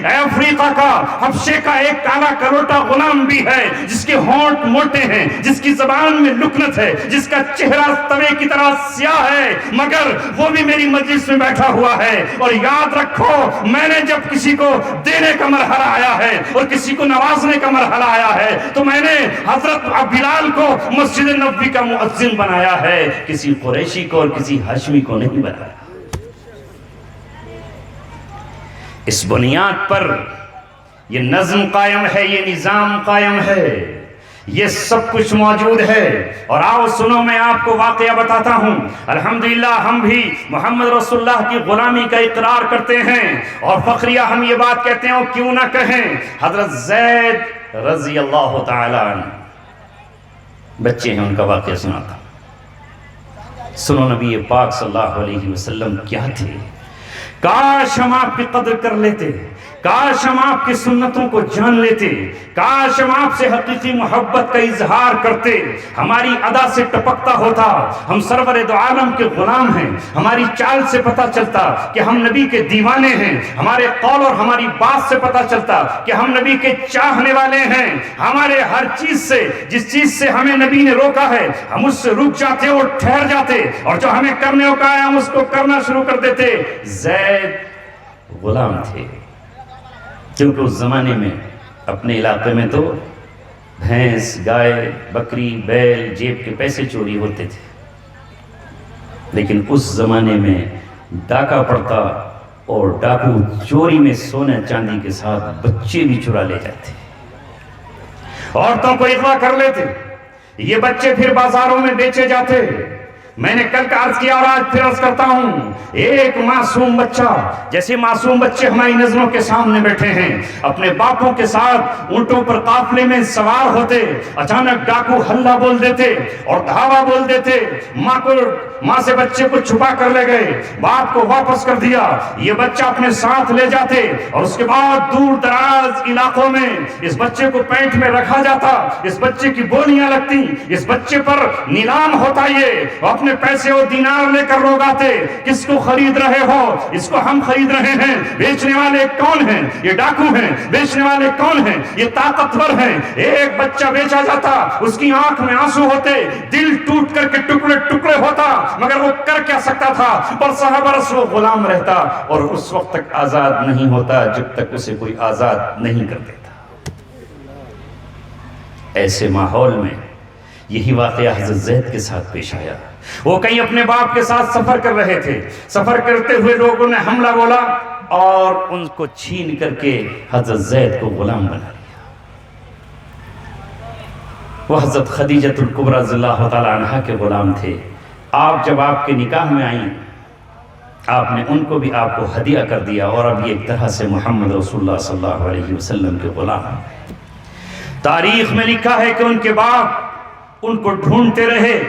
افریقہ کا، حبشے کا ایک کالا کروٹا غلام بھی ہے، جس کے ہونٹ موٹے ہیں، جس کی زبان میں لکنت ہے، جس کا چہرہ توے کی طرح سیاہ ہے، مگر وہ بھی میری مجلس میں بیٹھا ہوا ہے۔ اور یاد رکھو، میں نے جب کسی کو دینے کا مرحلہ آیا ہے اور کسی کو نوازنے کا مرحلہ آیا ہے تو میں نے حضرت بلال کو مسجد نبوی کا مؤذن بنایا ہے، کسی قریشی کو اور کسی ہاشمی کو نہیں بنایا۔ اس بنیاد پر یہ نظم قائم ہے، یہ نظام قائم ہے، یہ سب کچھ موجود ہے۔ اور آؤ سنو، میں آپ کو واقعہ بتاتا ہوں۔ الحمدللہ ہم بھی محمد رسول اللہ کی غلامی کا اقرار کرتے ہیں، اور فخریہ ہم یہ بات کہتے ہیں، اور کیوں نہ کہیں۔ حضرت زید رضی اللہ تعالیٰ عنہ، بچے ہیں، ان کا واقعہ سناتا ہوں۔ سنو نبی پاک صلی اللہ علیہ وسلم کیا تھے، کاش ہم آپ کی قدر کر لیتے، کاش ہم آپ کی سنتوں کو جان لیتے، کاش ہم آپ سے حقیقی محبت کا اظہار کرتے، ہماری ادا سے ٹپکتا ہوتا ہم سرور دو عالم کے غلام ہیں، ہماری چال سے پتہ چلتا کہ ہم نبی کے دیوانے ہیں، ہمارے قول اور ہماری بات سے پتہ چلتا کہ ہم نبی کے چاہنے والے ہیں، ہمارے ہر چیز سے، جس چیز سے ہمیں نبی نے روکا ہے ہم اس سے رک جاتے اور ٹھہر جاتے، اور جو ہمیں کرنے کو کہا ہے ہم اس کو کرنا شروع کر دیتے۔ زید غلام تھے، کیونکہ اس زمانے میں اپنے علاقے میں تو بھینس، گائے، بکری، بیل، جیب کے پیسے چوری ہوتے تھے، لیکن اس زمانے میں ڈاکہ پڑتا اور ڈاکو چوری میں سونے چاندی کے ساتھ بچے بھی چرا لے جاتے، عورتوں کو اغوا کر لیتے، یہ بچے پھر بازاروں میں بیچے جاتے۔ میں نے کل کا عرض کیا اور آج پھر عرض کرتا ہوں، ایک معصوم بچہ، جیسے معصوم بچے ہماری نظروں کے سامنے بیٹھے ہیں، اپنے باپوں کے ساتھ اونٹوں پر قافلے میں سوار ہوتے، اچانک ڈاکو ہلہ بول دیتے اور دھاوا بول دیتے، ماں سے بچے کو چھپا کر لے گئے، باپ کو واپس کر دیا، یہ بچہ اپنے ساتھ لے جاتے، اور اس کے بعد دور دراز علاقوں میں اس بچے کو پینٹ میں رکھا جاتا، اس بچے کی بولیاں لگتی، اس بچے پر نیلام ہوتا، یہ اپنے پیسے اور دینار لے کر لوگ آتے، کس کو خرید رہے ہو؟ اس کو ہم خرید رہے ہیں۔ بیچنے والے کون ہیں؟ یہ ڈاکو ہیں۔ بیچنے والے کون ہیں؟ یہ طاقتور ہیں۔ ایک بچہ بیچا جاتا، اس کی آنکھ میں آنسو ہوتے، دل ٹوٹ کر کے ٹکڑے ٹکڑے ہوتا، مگر وہ کر کیا سکتا تھا؟ پر 7 برس وہ غلام رہتا، اور اس وقت تک آزاد نہیں ہوتا جب تک اسے کوئی آزاد نہیں کر دیتا۔ ایسے ماحول میں یہی واقعہ حضرت زید کے ساتھ پیش آیا۔ وہ کہیں اپنے باپ کے ساتھ سفر کر رہے تھے، سفر کرتے ہوئے لوگوں نے حملہ بولا اور ان کو چھین کر کے حضرت زید کو غلام بنا لیا۔ وہ حضرت خدیجہ الکبریٰ رضی اللہ تعالی عنہا کے غلام تھے۔ آپ جب آپ کے نکاح میں آئیں، آپ نے ان کو بھی آپ کو ہدیہ کر دیا، اور اب یہ ایک طرح سے محمد رسول اللہ صلی اللہ علیہ وسلم کے غلام ہیں۔ تاریخ میں لکھا ہے کہ ان کے باپ ان کو ڈھونڈتے رہے،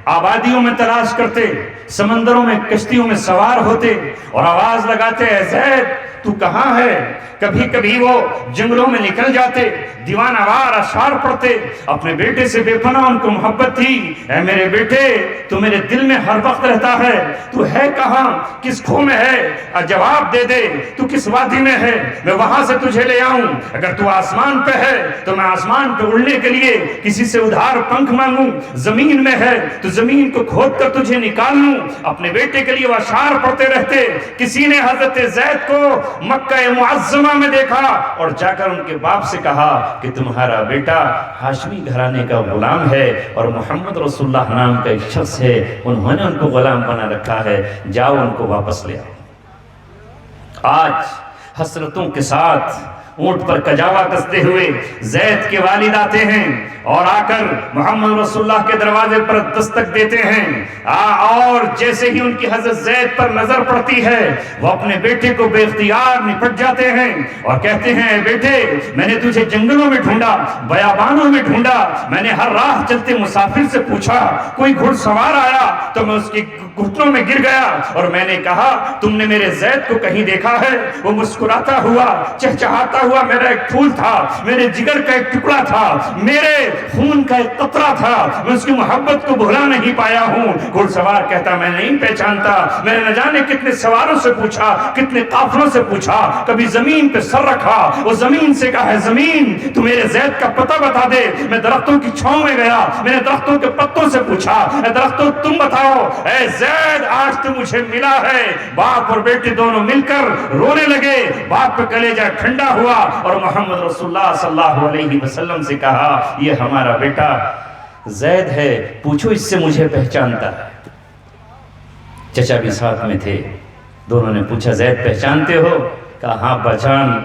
آبادیوں میں تلاش کرتے، سمندروں میں کشتیوں میں سوار ہوتے اور آواز لگاتے، اے زید تو کہاں ہے؟ کبھی کبھی وہ جنگلوں میں نکل جاتے، دیوانہ وار اشعار پڑھتے، اپنے بیٹے سے بے پناہ ان کو محبت تھی، اے میرے بیٹے تو میرے دل میں ہر وقت رہتا ہے، تو ہے کہاں؟ کس کھو میں ہے؟ جواب دے دے، تو کس وادی میں ہے؟ میں وہاں سے تجھے لے آؤں۔ اگر تو آسمان پہ ہے تو میں آسمان پہ اڑنے کے لیے کسی سے ادھار پنکھ مانگوں، زمین میں ہے تو زمین کو کھود کر تجھے نکال لوں۔ اپنے بیٹے کے لیے وہ اشعار پڑھتے رہتے۔ کسی نے حضرت زید کو مکہ معظمہ میں دیکھا اور جا کر ان کے باپ سے کہا کہ تمہارا بیٹا ہاشمی گھرانے کا غلام ہے اور محمد رسول اللہ نام کا ایک شخص ہے، انہوں نے ان کو غلام بنا رکھا ہے، جاؤ ان کو واپس لے آؤ۔ آج حسرتوں کے ساتھ اونٹ پر کجاوا کستے ہوئے زید کے والد آتے ہیں اور آ کر محمد رسول اللہ کے دروازے پر دستک دیتے ہیں، اور جیسے ہی ان کی حضرت زید پر نظر پڑتی ہے وہ اپنے بیٹے کو بے اختیار نپٹ جاتے ہیں اور کہتے ہیں، اے بیٹے میں نے تجھے جنگلوں میں ڈھونڈا، بیابانوں میں ڈھونڈا، میں نے ہر راہ چلتے مسافر سے پوچھا، کوئی گھڑ سوار آیا تو میں اس کے گھٹنوں میں گر گیا اور میں نے کہا تم نے میرے زید کو کہیں دیکھا ہے؟ وہ مسکراتا ہوا چہچہاتا ہوا میرا ایک پھول تھا، میرے جگر کا ایک ٹکڑا تھا، میرے خون کا ایک قطرہ تھا، میں اس کی محبت کو بھلا نہیں پایا ہوں۔ گھڑ سوار کہتا میں نہیں پہچانتا، میں نے نہ جانے کتنے سواروں سے پوچھا، کتنے قافلوں سے پوچھا، کبھی زمین پہ سر رکھا، وہ زمین سے کہا ہے زمین تو میرے زید کا پتہ بتا دے۔ میں درختوں کی چھاؤں میں گیا، میں نے درختوں کے پتوں سے پوچھا، اے درختوں تم بتاؤ اے زید آج تو مجھے ملا ہے۔ باپ اور بیٹے دونوں مل کر رونے لگے، باپ کا کلیجہ ٹھنڈا ہوا اور محمد رسول اللہ صلی اللہ علیہ وسلم سے کہا یہ ہمارا بیٹا زید ہے، پوچھو اس سے مجھے پہچانتا ہے۔ چچا بھی ساتھ میں تھے، دونوں نے پوچھا زید پہچانتے ہو؟ کہا ہاں پہچان،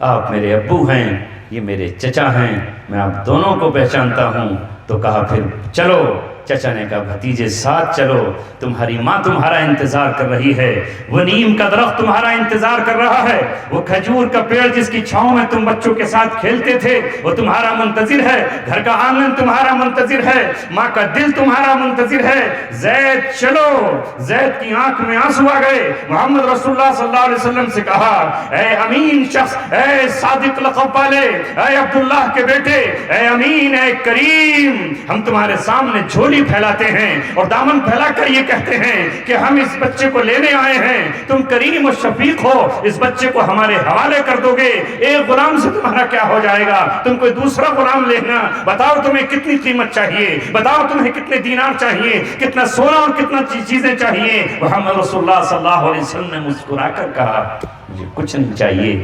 آپ میرے ابو ہیں، یہ میرے چچا ہیں، میں آپ دونوں کو پہچانتا ہوں۔ تو کہا پھر چلو۔ چچا نے کہا بھتیجے ساتھ چلو، تمہاری ماں تمہارا انتظار کر رہی ہے، وہ نیم کا درخت تمہارا انتظار کر رہا ہے، وہ کھجور کا پیڑ جس کی چھاؤں میں تم بچوں کے ساتھ کھیلتے تھے وہ تمہارا منتظر ہے، گھر کا آنگن تمہارا منتظر ہے، ماں کا دل تمہارا منتظر ہے۔ زید چلو۔ زید کی آنکھ میں آنسو آ گئے۔ محمد رسول اللہ صلی اللہ علیہ وسلم سے کہا اے امین شخص، اے صادق لقب والے، اے عبداللہ کے بیٹے، اے امین، اے کریم، ہم تمہارے سامنے جھولی پھیلاتے ہیں اور دامن پھیلا کر یہ کہتے ہیں کہ ہم اس بچے کو لینے آئے ہیں، تم کریم و شفیق ہو، اس بچے کو ہمارے حوالے کر دو گے، ایک غلام سے تمہارا کیا ہو جائے گا، تم کوئی دوسرا غلام لینا، بتاؤ تمہیں کتنی قیمت چاہیے، بتاؤ تمہیں کتنے دینار چاہیے، کتنا سونا اور کتنا چیزیں چاہیے۔ محمد رسول اللہ صلی اللہ علیہ وسلم نے مسکرا کر کہا مجھے کچھ نہیں چاہیے،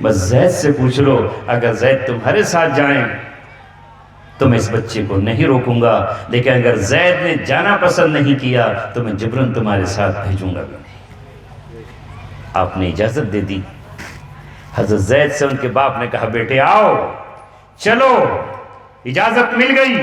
بس زید سے پوچھ لو، اگر زید تمہارے ساتھ جائیں تو میں اس بچے کو نہیں روکوں گا، لیکن اگر زید نے جانا پسند نہیں کیا تو میں جبرن تمہارے ساتھ بھیجوں گا بھی نہیں۔ آپ نے اجازت دے دی۔ حضرت زید سے ان کے باپ نے کہا بیٹے آؤ چلو، اجازت مل گئی،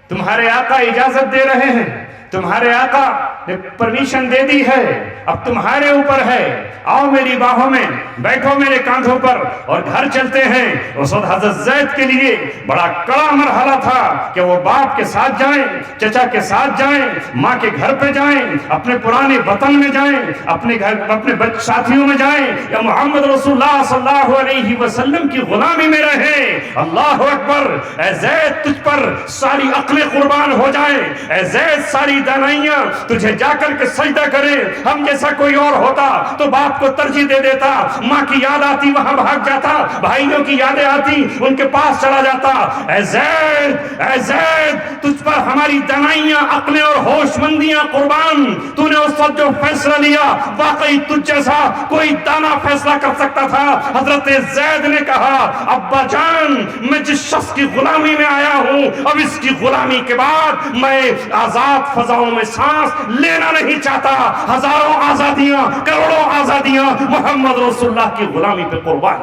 تمہارے آقا اجازت دے رہے ہیں، تمہارے آقا نے پرمیشن دے دی ہے، اب تمہارے اوپر ہے، آؤ میری باہوں میں، بیٹھو میرے کاندھوں پر اور گھر چلتے ہیں۔ اس وقت حضرت زید کے لیے بڑا کڑا مرحلہ تھا کہ وہ باپ کے ساتھ جائیں، چچا کے ساتھ جائیں، ماں کے گھر پہ جائیں، اپنے پرانے وطن میں جائیں، اپنے گھر اپنے ساتھیوں میں جائیں، یا محمد رسول اللہ صلی اللہ علیہ وسلم کی غلامی میں رہیں۔ اللہ اکبر۔ اے زید تجھ پر ساری عقلیں قربان ہو جائیں، اے زید ساری دانائیاں تجھے جا کر کے سجدہ کریں۔ ہم جیسا کوئی اور ہوتا تو باپ کو ترجیح دے دیتا، ماں کی یاد آتی وہاں بھاگ جاتا، بھائیوں کی یادیں آتی ان کے پاس چلا جاتا۔ اے زید تجھ پر ہماری دانائیاں، عقلیں اور ہوش مندیاں قربان۔ تو نے اس وقت جو فیصلہ لیا واقعی تجھ جیسا کوئی دانا فیصلہ کر سکتا تھا۔ حضرت زید نے کہا ابا جان میں جس شخص کی غلامی میں آیا ہوں اب اس کی غلامی کے بعد میں آزاد فضاؤں میں سانس لینا نہیں چاہتا۔ ہزاروں آزادیاں، کروڑوں آزادیاں محمد رسول اللہ کی غلامی پہ قربان۔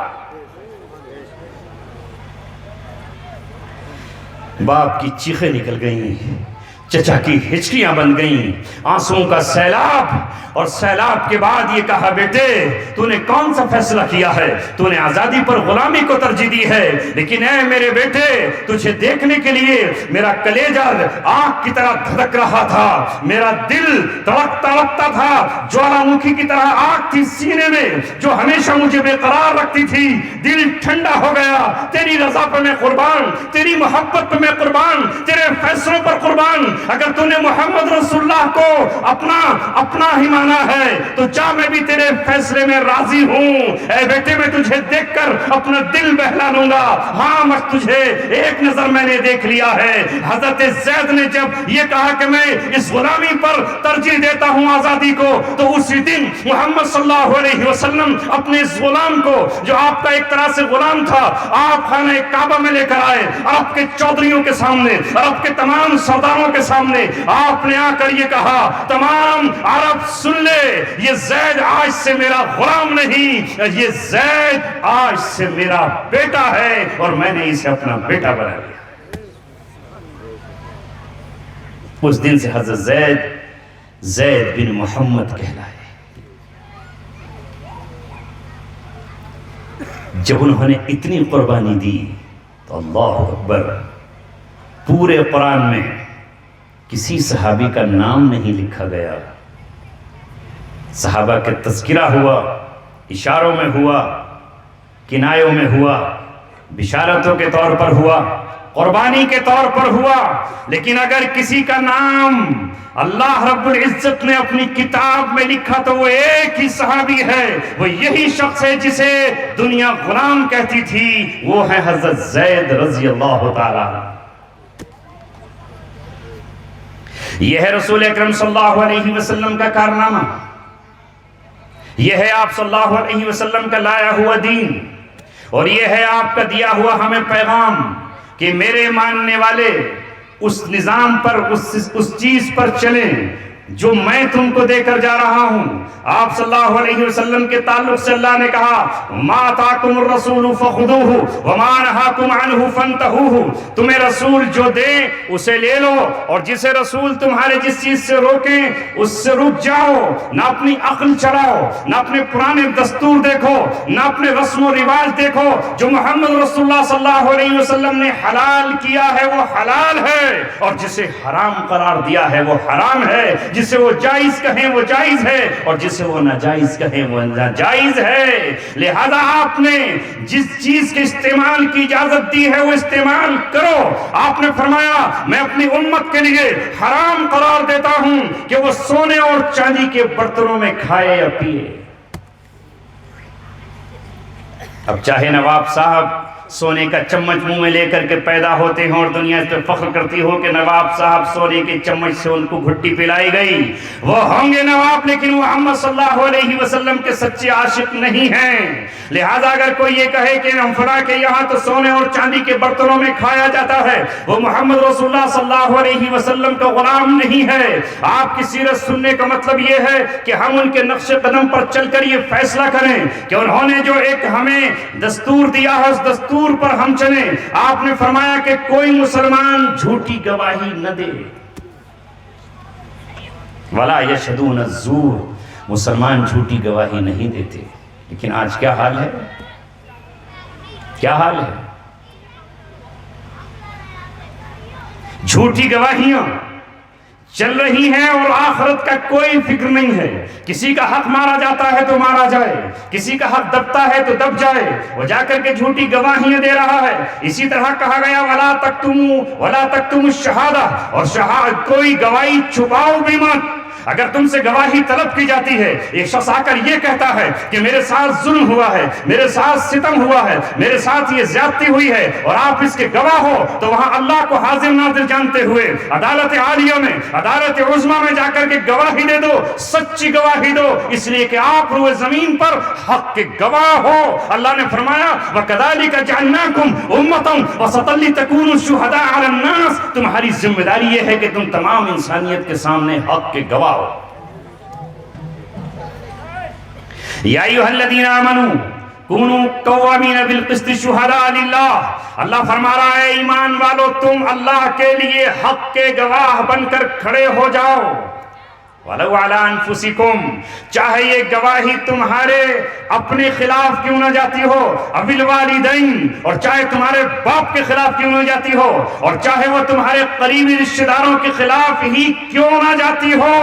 باپ کی چیخیں نکل گئیں، چچا کی ہچکیاں بن گئیں، آنسوؤں کا سیلاب، اور سیلاب کے بعد یہ کہا بیٹے تو نے کون سا فیصلہ کیا ہے؟ تو نے آزادی پر غلامی کو ترجیح دی ہے، لیکن اے میرے بیٹے تجھے دیکھنے کے لیے میرا کلیجہ آگ کی طرح دھڑک رہا تھا، میرا دل تڑپتا تھا، جوالا مکھی کی طرح آگ تھی سینے میں جو ہمیشہ مجھے بے قرار رکھتی تھی، دل ٹھنڈا ہو گیا۔ تیری رضا پر میں قربان، تیری محبت پر میں قربان، تیرے فیصلوں پر قربان۔ اگر تو نے محمد رسول اللہ کو اپنا ہی مانا ہے تو جا میں بھی تیرے فیصلے میں راضی ہوں۔ اے بیٹے میں تجھے دیکھ کر اپنا دل بہلا لوں گا، ہاں میں تجھے ایک نظر میں نے دیکھ لیا ہے۔ حضرت زید نے جب یہ کہا کہ میں اس غلامی پر ترجیح دیتا ہوں آزادی کو، تو اسی دن محمد صلی اللہ علیہ وسلم اپنے اس غلام کو جو آپ کا ایک طرح سے غلام تھا آپ خانہ کعبہ میں لے کر آئے، عرب کے چودھریوں کے سامنے، عرب کے تمام سرداروں کے سامنے آپ نے آ کر یہ کہا تمام عرب سن لے، یہ زید آج سے میرا غلام نہیں، یہ زید آج سے میرا بیٹا ہے اور میں نے اسے اپنا بیٹا بنا لیا۔ اس دن سے حضرت زید بن محمد کہلائے۔ جب انہوں نے اتنی قربانی دی تو اللہ اکبر، پورے قرآن میں کسی صحابی کا نام نہیں لکھا گیا، صحابہ کے تذکرہ ہوا، اشاروں میں ہوا، کنایوں میں ہوا، بشارتوں کے طور پر ہوا، قربانی کے طور پر ہوا، لیکن اگر کسی کا نام اللہ رب العزت نے اپنی کتاب میں لکھا تو وہ ایک ہی صحابی ہے، وہ یہی شخص ہے جسے دنیا غلام کہتی تھی، وہ ہے حضرت زید رضی اللہ تعالی عنہ۔ یہ ہے رسول اکرم صلی اللہ علیہ وسلم کا کارنامہ، یہ ہے آپ صلی اللہ علیہ وسلم کا لایا ہوا دین، اور یہ ہے آپ کا دیا ہوا ہمیں پیغام کہ میرے ماننے والے اس نظام پر، اس چیز پر چلیں جو میں تم کو دے کر جا رہا ہوں۔ آپ صلی اللہ علیہ وسلم کے تعلق سے اللہ نے کہا ما آتاکم الرسول فخذوہ وما نہاکم عنہ فانتہوہ، تمہیں رسول جو دے اسے لے لو، اور جسے رسول تمہارے جس چیز سے روکیں اس سے رک جاؤ۔ نہ اپنی عقل چلاؤ، نہ اپنے پرانے دستور دیکھو، نہ اپنے رسم و رواج دیکھو، جو محمد رسول اللہ صلی اللہ علیہ وسلم نے حلال کیا ہے وہ حلال ہے، اور جسے حرام قرار دیا ہے وہ حرام ہے، جسے وہ جائز کہیں وہ جائز ہے، اور جسے وہ ناجائز کہیں وہ ناجائز ہے۔ لہذا آپ نے جس چیز کے استعمال کی اجازت دی ہے وہ استعمال کرو۔ آپ نے فرمایا میں اپنی امت کے لیے حرام قرار دیتا ہوں کہ وہ سونے اور چاندی کے برتنوں میں کھائے یا پیے۔ اب چاہے نواب صاحب سونے کا چمچ منہ میں لے کر کے پیدا ہوتے ہیں اور دنیا اس پہ فخر کرتی ہو کہ نواب صاحب سونے کے چمچ سے ان کو گھٹی پلائی گئی، وہ ہوں گے نواب، لیکن وہ محمد صلی اللہ علیہ وسلم کے سچے عاشق نہیں ہیں۔ لہذا اگر کوئی یہ کہے کہ ہم فلاں کے یہاں تو سونے اور چاندی کے برتنوں میں کھایا جاتا ہے، وہ محمد رسول اللہ صلی اللہ علیہ وسلم کا غلام نہیں ہے۔ آپ کی سیرت سننے کا مطلب یہ ہے کہ ہم ان کے نقش قدم پر چل کر یہ فیصلہ کریں کہ انہوں نے جو ایک ہمیں دستور دیا ہے اس دستور پر ہم چلیں۔ آپ نے فرمایا کہ کوئی مسلمان جھوٹی گواہی نہ دے، وَلَا يَشْهَدُونَ الزُّورَ، مسلمان جھوٹی گواہی نہیں دیتے۔ لیکن آج کیا حال ہے؟ کیا حال ہے؟ جھوٹی گواہیاں چل رہی ہیں اور آخرت کا کوئی فکر نہیں ہے۔ کسی کا حق مارا جاتا ہے تو مارا جائے، کسی کا حق دبتا ہے تو دب جائے، وہ جا کر کے جھوٹی گواہیاں دے رہا ہے۔ اسی طرح کہا گیا وَلَا تَكْتُمُوا الشَّهَادَةَ، اور کوئی گواہی چھپاؤ بھی مت۔ اگر تم سے گواہی طلب کی جاتی ہے، ایک شخص آ کر یہ کہتا ہے کہ میرے ساتھ ظلم ہوا ہے، میرے ساتھ ستم ہوا ہے، میرے ساتھ یہ زیادتی ہوئی ہے، اور آپ اس کے گواہ ہو، تو وہاں اللہ کو حاضر ناظر جانتے ہوئے عدالت عالیہ میں، عدالت عظمیٰ میں جا کر کے گواہی دے دو، سچی گواہی دو، اس لیے کہ آپ روئے زمین پر حق کے گواہ ہو۔ اللہ نے فرمایا وَكَذَلِكَ جَعَلْنَاكُمْ أُمَّةً وَسَطًا لِتَكُونُوا شُهَدَاءَ عَلَى النَّاسِ، تمہاری ذمہ داری یہ ہے کہ تم تمام انسانیت کے سامنے حق کے گواہ ہو۔ یا ایھا الذین آمنوا کونوا قوامین بالقسط شہداء للہ، اللہ فرما رہا ہے ایمان والو تم اللہ کے لیے حق کے گواہ بن کر کھڑے ہو جاؤ۔ وَلَوْ عَلَىٰ أَنفُسِكُمْ، چاہے یہ گواہی تمہارے اپنے خلاف کیوں نہ جاتی ہو، اَوِ الْوَالِدَيْنِ، اور چاہے تمہارے باپ کے خلاف کیوں نہ جاتی ہو، اور چاہے وہ تمہارے قریبی رشتہ داروں کے خلاف ہی کیوں نہ جاتی ہو۔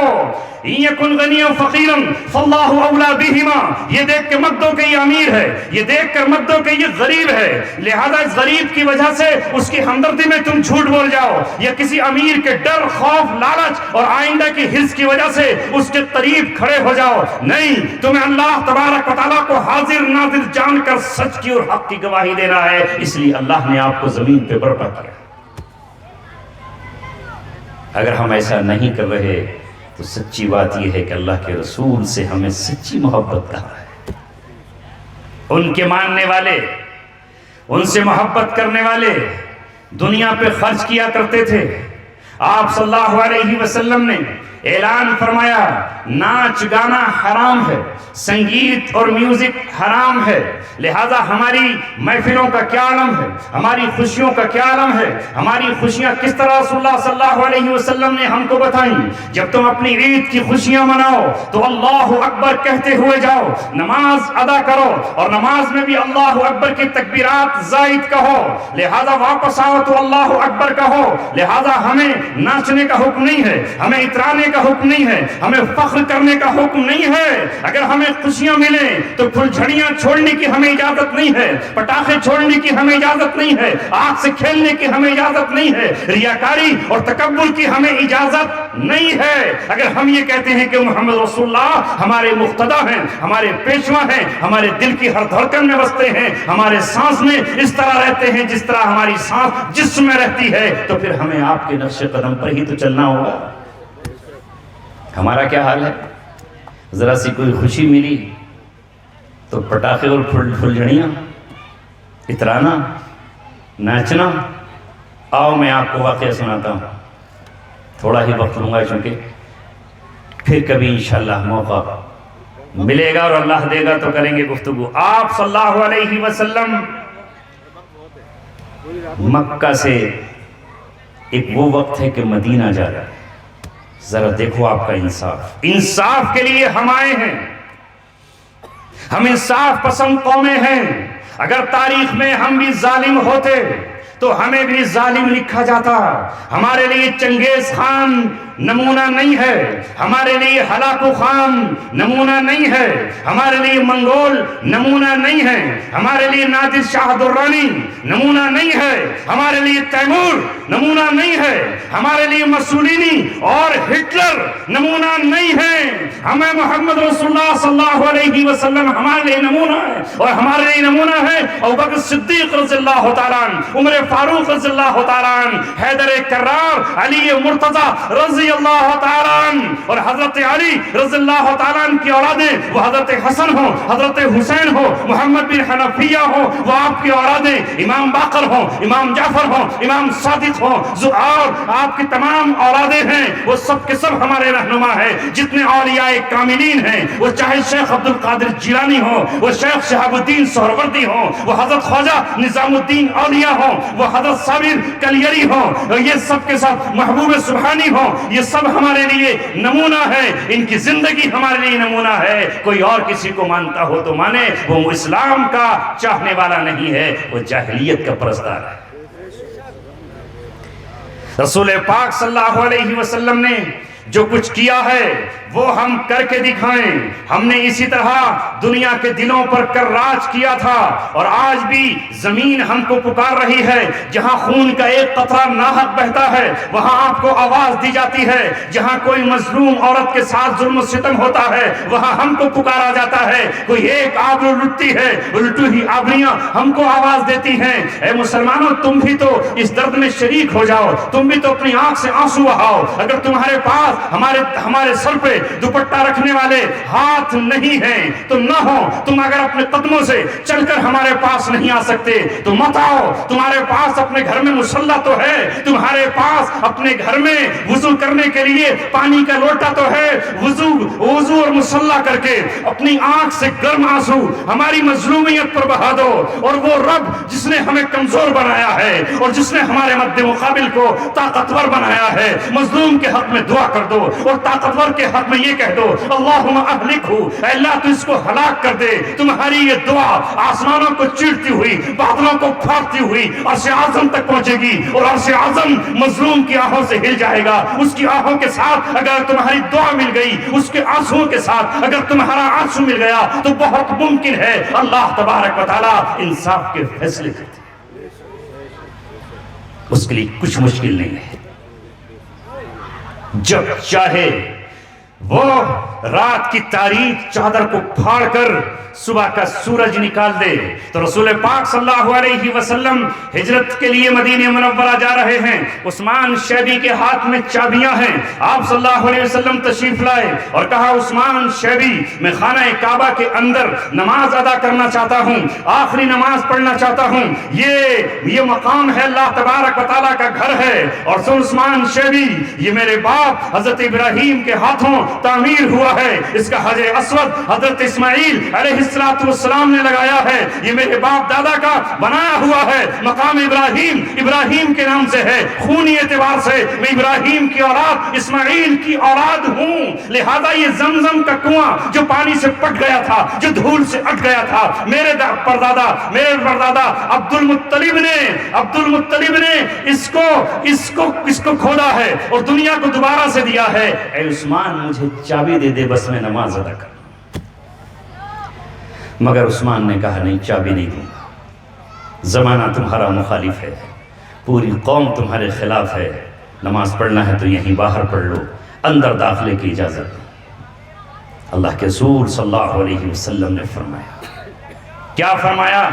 إِن يَكُنْ غَنِيًّا فَقِيرًا فَاللَّهُ أَوْلَىٰ بِهِمَا، یہ دیکھ کے مت دو کہ یہ امیر ہے، یہ دیکھ کر مت دو کہ یہ غریب ہے، لہذا اس غریب کی وجہ سے اس کی ہمدردی میں تم جھوٹ بول جاؤ، یا کسی امیر کے ڈر، خوف، لالچ اور آئندہ کی حرص کی وجہ سے اس کے قریب کھڑے ہو جاؤ۔ نہیں، تمہیں اللہ تبارک و تعالیٰ کو حاضر ناظر جان کر سچ کی اور حق کی گواہی دینا ہے، اس لیے اللہ نے آپ کو زمین پہ برپا کیا۔ اگر ہم ایسا نہیں کر رہے تو سچی بات یہ ہے کہ اللہ کے رسول سے ہمیں سچی محبت کہا ہے۔ ان کے ماننے والے، ان سے محبت کرنے والے دنیا پہ خرچ کیا کرتے تھے۔ آپ صلی اللہ علیہ وسلم نے اعلان فرمایا ناچ گانا حرام ہے، سنگیت اور میوزک حرام ہے، لہذا ہماری محفلوں کا کیا عالم ہے، ہماری خوشیوں کا کیا عالم ہے، ہماری خوشیاں کس طرح رسول اللہ صلی اللہ علیہ وسلم نے ہم کو بتائیں۔ جب تم اپنی عید کی خوشیاں مناؤ تو اللہ اکبر کہتے ہوئے جاؤ، نماز ادا کرو اور نماز میں بھی اللہ اکبر کی تکبیرات زائد کہو، لہذا واپس آؤ تو اللہ اکبر کہو۔ لہذا ہمیں ناچنے کا حکم نہیں ہے، ہمیں اترانے کا حکم نہیں ہے، ہمیں فخر کرنے کا حکم نہیں ہے۔ اگر ہمیں خوشیاں ملیں تو پھل جھڑیاں چھوڑنے کی ہمیں اجازت نہیں ہے، پٹاخے چھوڑنے کی ہمیں اجازت نہیں ہے، آگ سے کھیلنے کی ہمیں اجازت نہیں ہے، ریاکاری اور تکبر کی ہمیں اجازت نہیں ہے۔ اگر ہم یہ کہتے ہیں کہ محمد رسول اللہ ہمارے مقتدی ہیں، ہمارے پیشوا ہیں، ہمارے دل کی ہر دھڑکن میں بستے ہیں، ہمارے سانس میں اس طرح رہتے ہیں جس طرح ہماری سانس جسم میں رہتی ہے، تو پھر ہمیں آپ کے نقش قدم پر ہی تو چلنا ہوگا۔ ہمارا کیا حال ہے؟ ذرا سی کوئی خوشی ملی تو پٹاخے اور پھلجھڑیاں، اترانا، ناچنا۔ آؤ میں آپ کو واقعہ سناتا ہوں، تھوڑا ہی وقت لوں گا چونکہ پھر کبھی انشاءاللہ موقع ملے گا اور اللہ دے گا تو کریں گے گفتگو۔ آپ صلی اللہ علیہ وسلم مکہ سے ایک وہ وقت ہے کہ مدینہ جا رہا ہے۔ ذرا دیکھو آپ کا انصاف، انصاف کے لیے ہم آئے ہیں، ہم انصاف پسند قومیں ہیں۔ اگر تاریخ میں ہم بھی ظالم ہوتے تو ہمیں بھی ظالم لکھا جاتا۔ ہمارے لیے چنگیز خان نمونہ نہیں ہے، ہمارے لیے ہلاکو خان نمونہ نہیں ہے، ہمارے لیے منگول نمونہ نہیں ہے، ہمارے لیے نادر شاہ درانی نمونہ نہیں ہے، ہمارے لیے تیمور نمونہ نہیں ہے، ہمارے لیے مسولینی اور ہٹلر نمونہ نہیں ہے۔ ہمیں محمد رسول اللہ صلی اللہ علیہ وسلم ہمارے لیے نمونہ ہے، اور ہمارے لیے نمونہ ہے ابوبکر صدیق رضی اللہ تعالیٰ عنہ، عمر فاروق رضی اللہ تعالیٰ عنہ، حیدر کرار، علی مرتضی رضی اللہ تعالیٰ عنہ، اور حضرت علی رضی اللہ تعالیٰ عنہ کی اولادیں، وہ حضرت حسن ہو، حضرت حسین ہو، محمد بن حنفیہ ہو، وہ آپ کی اولادیں، امام باقر ہو، امام جعفر ہو، امام صادق ہو، اور آپ کی تمام اولادیں ہیں، وہ سب کے سب ہمارے رہنما ہیں۔ جتنے اولیاء کاملین ہیں، وہ چاہے شیخ عبد القادر جیلانی ہو، وہ شیخ شہاب الدین سہروردی ہو، وہ حضرت خواجہ نظام الدین اولیاء ہو، وہ حضرت صابر کلیری ہو، یہ سب کے سب محبوب سبحانی ہو، یہ سب ہمارے لیے نمونہ ہے، ان کی زندگی ہمارے لیے نمونہ ہے۔ کوئی اور کسی کو مانتا ہو تو مانے، وہ اسلام کا چاہنے والا نہیں ہے، وہ جاہلیت کا پرستار ہے۔ رسول پاک صلی اللہ علیہ وسلم نے جو کچھ کیا ہے وہ ہم کر کے دکھائیں۔ ہم نے اسی طرح دنیا کے دلوں پر کر راج کیا تھا، اور آج بھی زمین ہم کو پکار رہی ہے۔ جہاں خون کا ایک قطرہ ناحق بہتا ہے وہاں آپ کو آواز دی جاتی ہے، جہاں کوئی مظلوم عورت کے ساتھ ظلم و ستم ہوتا ہے وہاں ہم کو پکارا جاتا ہے۔ کوئی ایک آبرو لٹتی ہے، الٹو ہی آبریاں ہم کو آواز دیتی ہیں۔ اے مسلمانوں، تم بھی تو اس درد میں شریک ہو جاؤ، تم بھی تو اپنی آنکھ سے آنسو بہاؤ۔ اگر تمہارے پاس ہمارے سر پہ دوپٹہ رکھنے والے ہاتھ نہیں ہیں تو نہ ہو، تم اگر اپنے قدموں سے چل کر ہمارے پاس نہیں آ سکتے تو مت آؤ۔ تمہارے پاس اپنے گھر میں مصلی تو ہے، تمہارے پاس اپنے گھر میں وضو کرنے کے لیے پانی کا لوٹا تو ہے، وضو اور مصلی کر کے اپنی آنکھ سے گرم آنسو ہماری مظلومیت پر بہا دو۔ اور وہ رب جس نے ہمیں کمزور بنایا ہے اور جس نے ہمارے مد مقابل کو طاقتور بنایا ہے، مظلوم کے حق میں دعا کر دو اور طاقتور کے حق میں یہ کہہ دو اللہم اہلکہو، اے اللہ تو اس کو ہلاک کر دے۔ تمہاری یہ دعا آسمانوں کو چیرتی ہوئی، بادلوں کو پھاڑتی ہوئی عرش اعظم تک پہنچے گی، اور عرش اعظم مظلوم کی آہوں سے ہل جائے گا۔ اس کی آہوں کے ساتھ اگر تمہاری دعا مل گئی، اس کے آنسوؤں کے ساتھ اگر تمہارا آنسو مل گیا تو بہت ممکن ہے اللہ تبارک و تعالیٰ انصاف کے فیصلے کرتے۔ اس کے لیے کچھ مشکل نہیں ہے، جب چاہے وہ رات کی تاریک چادر کو پھاڑ کر صبح کا سورج نکال دے۔ تو رسول پاک صلی اللہ علیہ وسلم ہجرت کے لیے مدینہ منورہ جا رہے ہیں، عثمان شیبی کے ہاتھ میں چابیاں ہیں۔ آپ صلی اللہ علیہ وسلم تشریف لائے اور کہا عثمان شیبی، میں خانہ کعبہ کے اندر نماز ادا کرنا چاہتا ہوں، آخری نماز پڑھنا چاہتا ہوں، یہ مقام ہے اللہ تبارک و تعالیٰ کا گھر ہے۔ اور سن عثمان شیبی، یہ میرے باپ حضرت ابراہیم کے ہاتھوں تعمیر ہوا ہے. اس کا حجر اسود حضرت اسماعیل علیہ السلام نے لگایا ہے. یہ میرے باپ دادا کا بنایا ہوا ہے. مقام ابراہیم کے نام سے ہے. خونی اعتبار سے میں ابراہیم کی اولاد، اسماعیل کی اولاد ہوں. لہذا یہ زمزم کا کنواں جو پانی سے پٹ گیا تھا، جو دھول سے اٹ گیا تھا، میرے پردادا عبد المطلب نے اس کو کھودا ہے اور دنیا کو دوبارہ سے دیا ہے. اے عثمان مجھے چابی دے دے، بس میں نماز ادا کروں. مگر عثمان نے کہا نہیں، چابی نہیں دوں گا. زمانہ تمہارا مخالف ہے، پوری قوم تمہارے خلاف ہے. نماز پڑھنا ہے تو یہیں باہر پڑھ لو، اندر داخلے کی اجازت نہیں. اللہ کے رسول صلی اللہ علیہ وسلم نے فرمایا، کیا فرمایا؟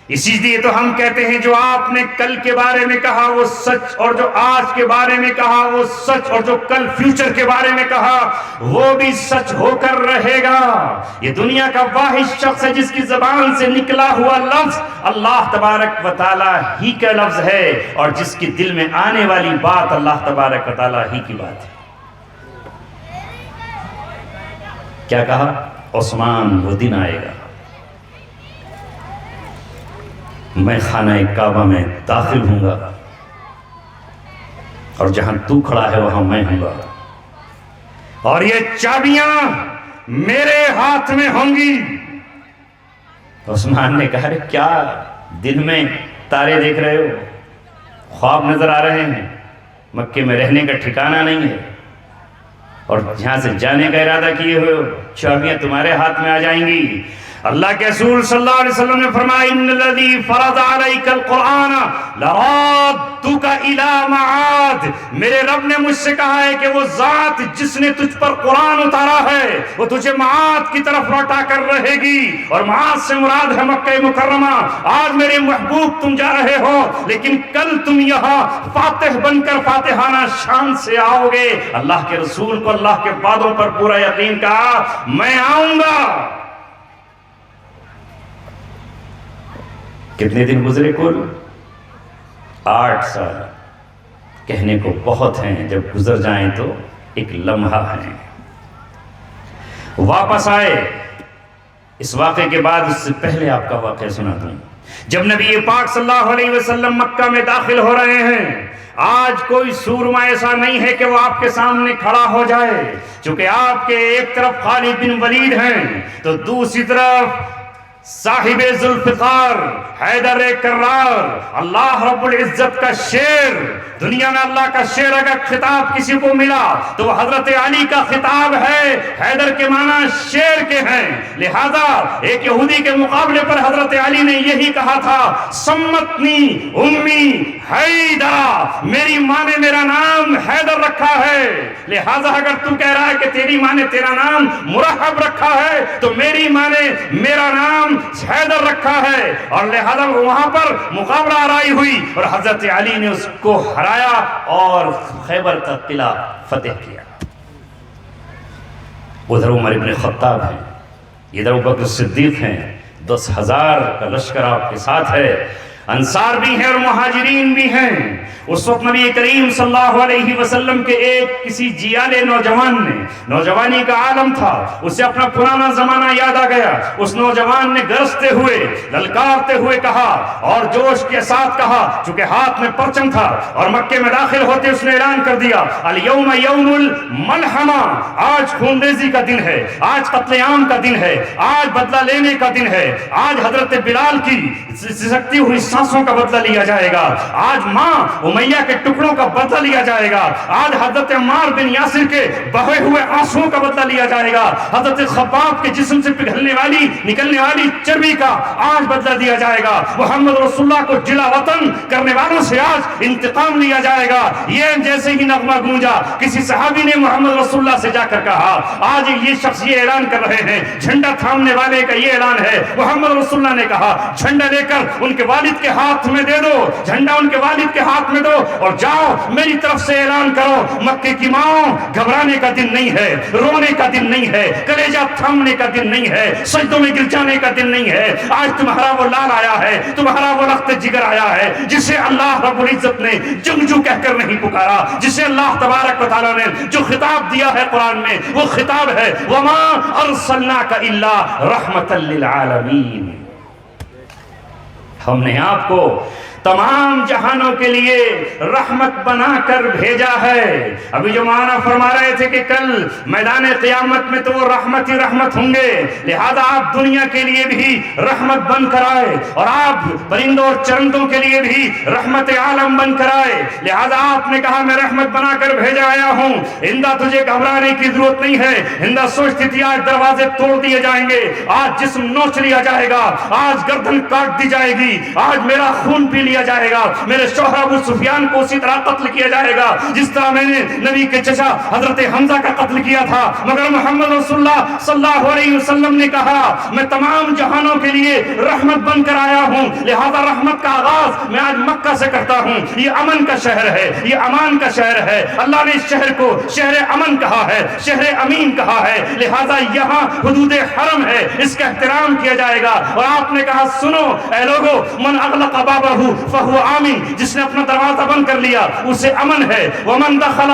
اسی لیے تو ہم کہتے ہیں جو آپ نے کل کے بارے میں کہا وہ سچ، اور جو آج کے بارے میں کہا وہ سچ، اور جو کل فیوچر کے بارے میں کہا وہ بھی سچ ہو کر رہے گا. یہ دنیا کا واحد شخص ہے جس کی زبان سے نکلا ہوا لفظ اللہ تبارک و تعالیٰ ہی کا لفظ ہے، اور جس کی دل میں آنے والی بات اللہ تبارک و تعالیٰ ہی کی بات ہے. کیا کہا؟ عثمان وہ دن آئے گا میں خانہ کعبہ میں داخل ہوں گا، اور جہاں تو کھڑا ہے وہاں میں ہوں گا، اور یہ چابیاں میرے ہاتھ میں ہوں گی. عثمان نے کہا کیا دن میں تارے دیکھ رہے ہو، خواب نظر آ رہے ہیں؟ مکے میں رہنے کا ٹھکانہ نہیں ہے، اور جہاں سے جانے کا ارادہ کیے ہوئے ہو، چابیاں تمہارے ہاتھ میں آ جائیں گی. اللہ کے رسول صلی اللہ علیہ وسلم نے فرمایا ان الذی فرض علیک القرآن لرادک الی معاد. میرے رب نے مجھ سے کہا ہے کہ وہ ذات جس نے تجھ پر قرآن اتارا ہے وہ تجھے معاد کی طرف لوٹا کر رہے گی، اور معاد سے مراد ہے مکہ مکرمہ. آج میرے محبوب تم جا رہے ہو، لیکن کل تم یہاں فاتح بن کر فاتحانہ شان سے آؤ گے. اللہ کے رسول کو اللہ کے وعدوں پر پورا یقین کہا میں آؤں گا. کتنے دن گزرے؟ کل 8 سال. کہنے کو بہت ہیں، جب گزر جائیں تو ایک لمحہ ہیں. واپس آئے. اس واقعے کے بعد اس سے پہلے آپ کا واقعہ سنا دوں. جب نبی پاک صلی اللہ علیہ وسلم مکہ میں داخل ہو رہے ہیں، آج کوئی سورما ایسا نہیں ہے کہ وہ آپ کے سامنے کھڑا ہو جائے. چونکہ آپ کے ایک طرف خالد بن ولید ہیں تو دوسری طرف صاحب ذوالفقار حیدر کرار، اللہ رب العزت کا شیر. دنیا میں اللہ کا شیر اگر خطاب کسی کو ملا تو وہ حضرت علی کا خطاب ہے. حیدر کے معنی شیر کے ہیں. لہذا ایک یہودی کے مقابلے پر حضرت علی نے یہی کہا تھا سمتنی امی حیدر، میری ماں نے میرا نام حیدر رکھا ہے. لہذا اگر تو کہہ رہا ہے کہ تیری ماں نے تیرا نام مرحب رکھا ہے تو میری ماں نے میرا نام حیدر رکھا ہے. اور لہذا وہاں پر مقابلہ آرائی ہوئی اور حضرت علی نے اس کو ہرایا اور خیبر کا قلعہ فتح کیا. ادھر عمر ابن خطاب ہیں، ادھر ابوبکر صدیق ہیں. 10,000 کا لشکر آپ کے ساتھ ہے. انصار بھی ہیں اور مہاجرین بھی ہیں. اس وقت نبی کریم صلی اللہ علیہ وسلم کے ایک کسی جیالے نوجوان نے، نوجوانی کا عالم تھا، اسے اپنا پرانا زمانہ یاد آ گیا. اس نوجوان نے گرجتے ہوئے للکارتے ہوئے کہا اور جوش کے ساتھ کہا، چونکہ ہاتھ میں پرچم تھا اور مکے میں داخل ہوتے اس نے اعلان کر دیا الیوم یوم الملحمہ، آج خونریزی کا دن ہے، آج قتل عام کا دن ہے، آج بدلہ لینے کا دن ہے. آج حضرت بلال کی سسکتی ہوئی سانسوں کا بدلہ لیا جائے گا. آج ماں امیہ کے ٹکڑوں کا بدلہ لیا جائے گا. آج حضرت عمار بن یاسر کے بہے ہوئے آنسوؤں کا بدلہ لیا جائے گا. حضرت خباب کے جسم سے پگھلنے والی نکلنے والی چربی کا آج بدلہ دیا جائے گا. محمد رسول اللہ کو جلا وطن کرنے والوں سے آج انتقام لیا جائے گا. یہ جیسے ہی نغمہ گونجا کسی صحابی نے محمد رسول اللہ سے جا کر کہا، آج یہ شخص یہ اعلان کر رہے ہیں، جھنڈا تھامنے والے کا یہ اعلان ہے. محمد رسول اللہ نے کہا جھنڈا لے کر ان کے والد والد کے ہاتھ میں دے دو، جھنڈا ان کے والد کے ہاتھ میں دو اور جاؤ میری طرف سے اعلان کرو، مکے کی ماں گھبرانے کا دن نہیں ہے، رونے کا دن نہیں ہے، کلیجہ تھامنے کا دن نہیں ہے، سجدوں میں گر جانے کا دن نہیں ہے۔ آج تمہارا وہ لال آیا ہے، تمہارا وہ رخت جگر آیا ہے جسے اللہ رب العزت نے جنگجو کہہ کر نہیں پکارا، جسے اللہ تبارک و تعالیٰ نے جو خطاب دیا ہے قرآن میں وہ خطاب ہے وَمَا أَرْسَلْنَاكَ إِلَّا رَحْمَةً لِّلْعَالَمِينَ۔ ہم نے آپ کو تمام جہانوں کے لیے رحمت بنا کر بھیجا ہے۔ ابھی جو معنی فرما رہے تھے کہ کل میدان قیامت میں تو وہ رحمت ہی رحمت ہوں گے، لہذا آپ دنیا کے لیے بھی رحمت بن کر آئے اور آپ پرندوں اور چرندوں کے لیے بھی رحمت عالم بن کر آئے، لہذا آپ نے کہا میں رحمت بنا کر بھیجا آیا ہوں۔ ہندا تجھے گھبرانے کی ضرورت نہیں ہے۔ ہندا سوچتی تھی آج دروازے توڑ دیے جائیں گے، آج جسم نوچ لیا جائے گا، آج گردن کاٹ دی جائے گی، آج میرا خون پی لیا جائے گا، میرے شوہر ابو سفیان کو اسی طرح قتل کیا جائے گا جس طرح میں نے نبی کے چچا حضرت حمزہ کا قتل کیا تھا۔ مگر محمد رسول اللہ صلی اللہ علیہ وسلم نے کہا میں تمام جہانوں کے لیے رحمت بن کر آیا ہوں، لہذا رحمت کا آغاز میں آج مکہ سے کرتا ہوں۔ یہ امن کا شہر ہے، یہ امان کا شہر ہے، اللہ نے اس شہر کو شہر امن کہا ہے، شہر امین کہا ہے، لہذا یہاں حدود حرم ہے، اس کا احترام کیا جائے گا۔ اور آپ نے کہا سنو اے لوگو من اغلق بابہ فہو آمین، جس نے اپنا دروازہ بند کر لیا اسے امن ہے۔ ومن دخل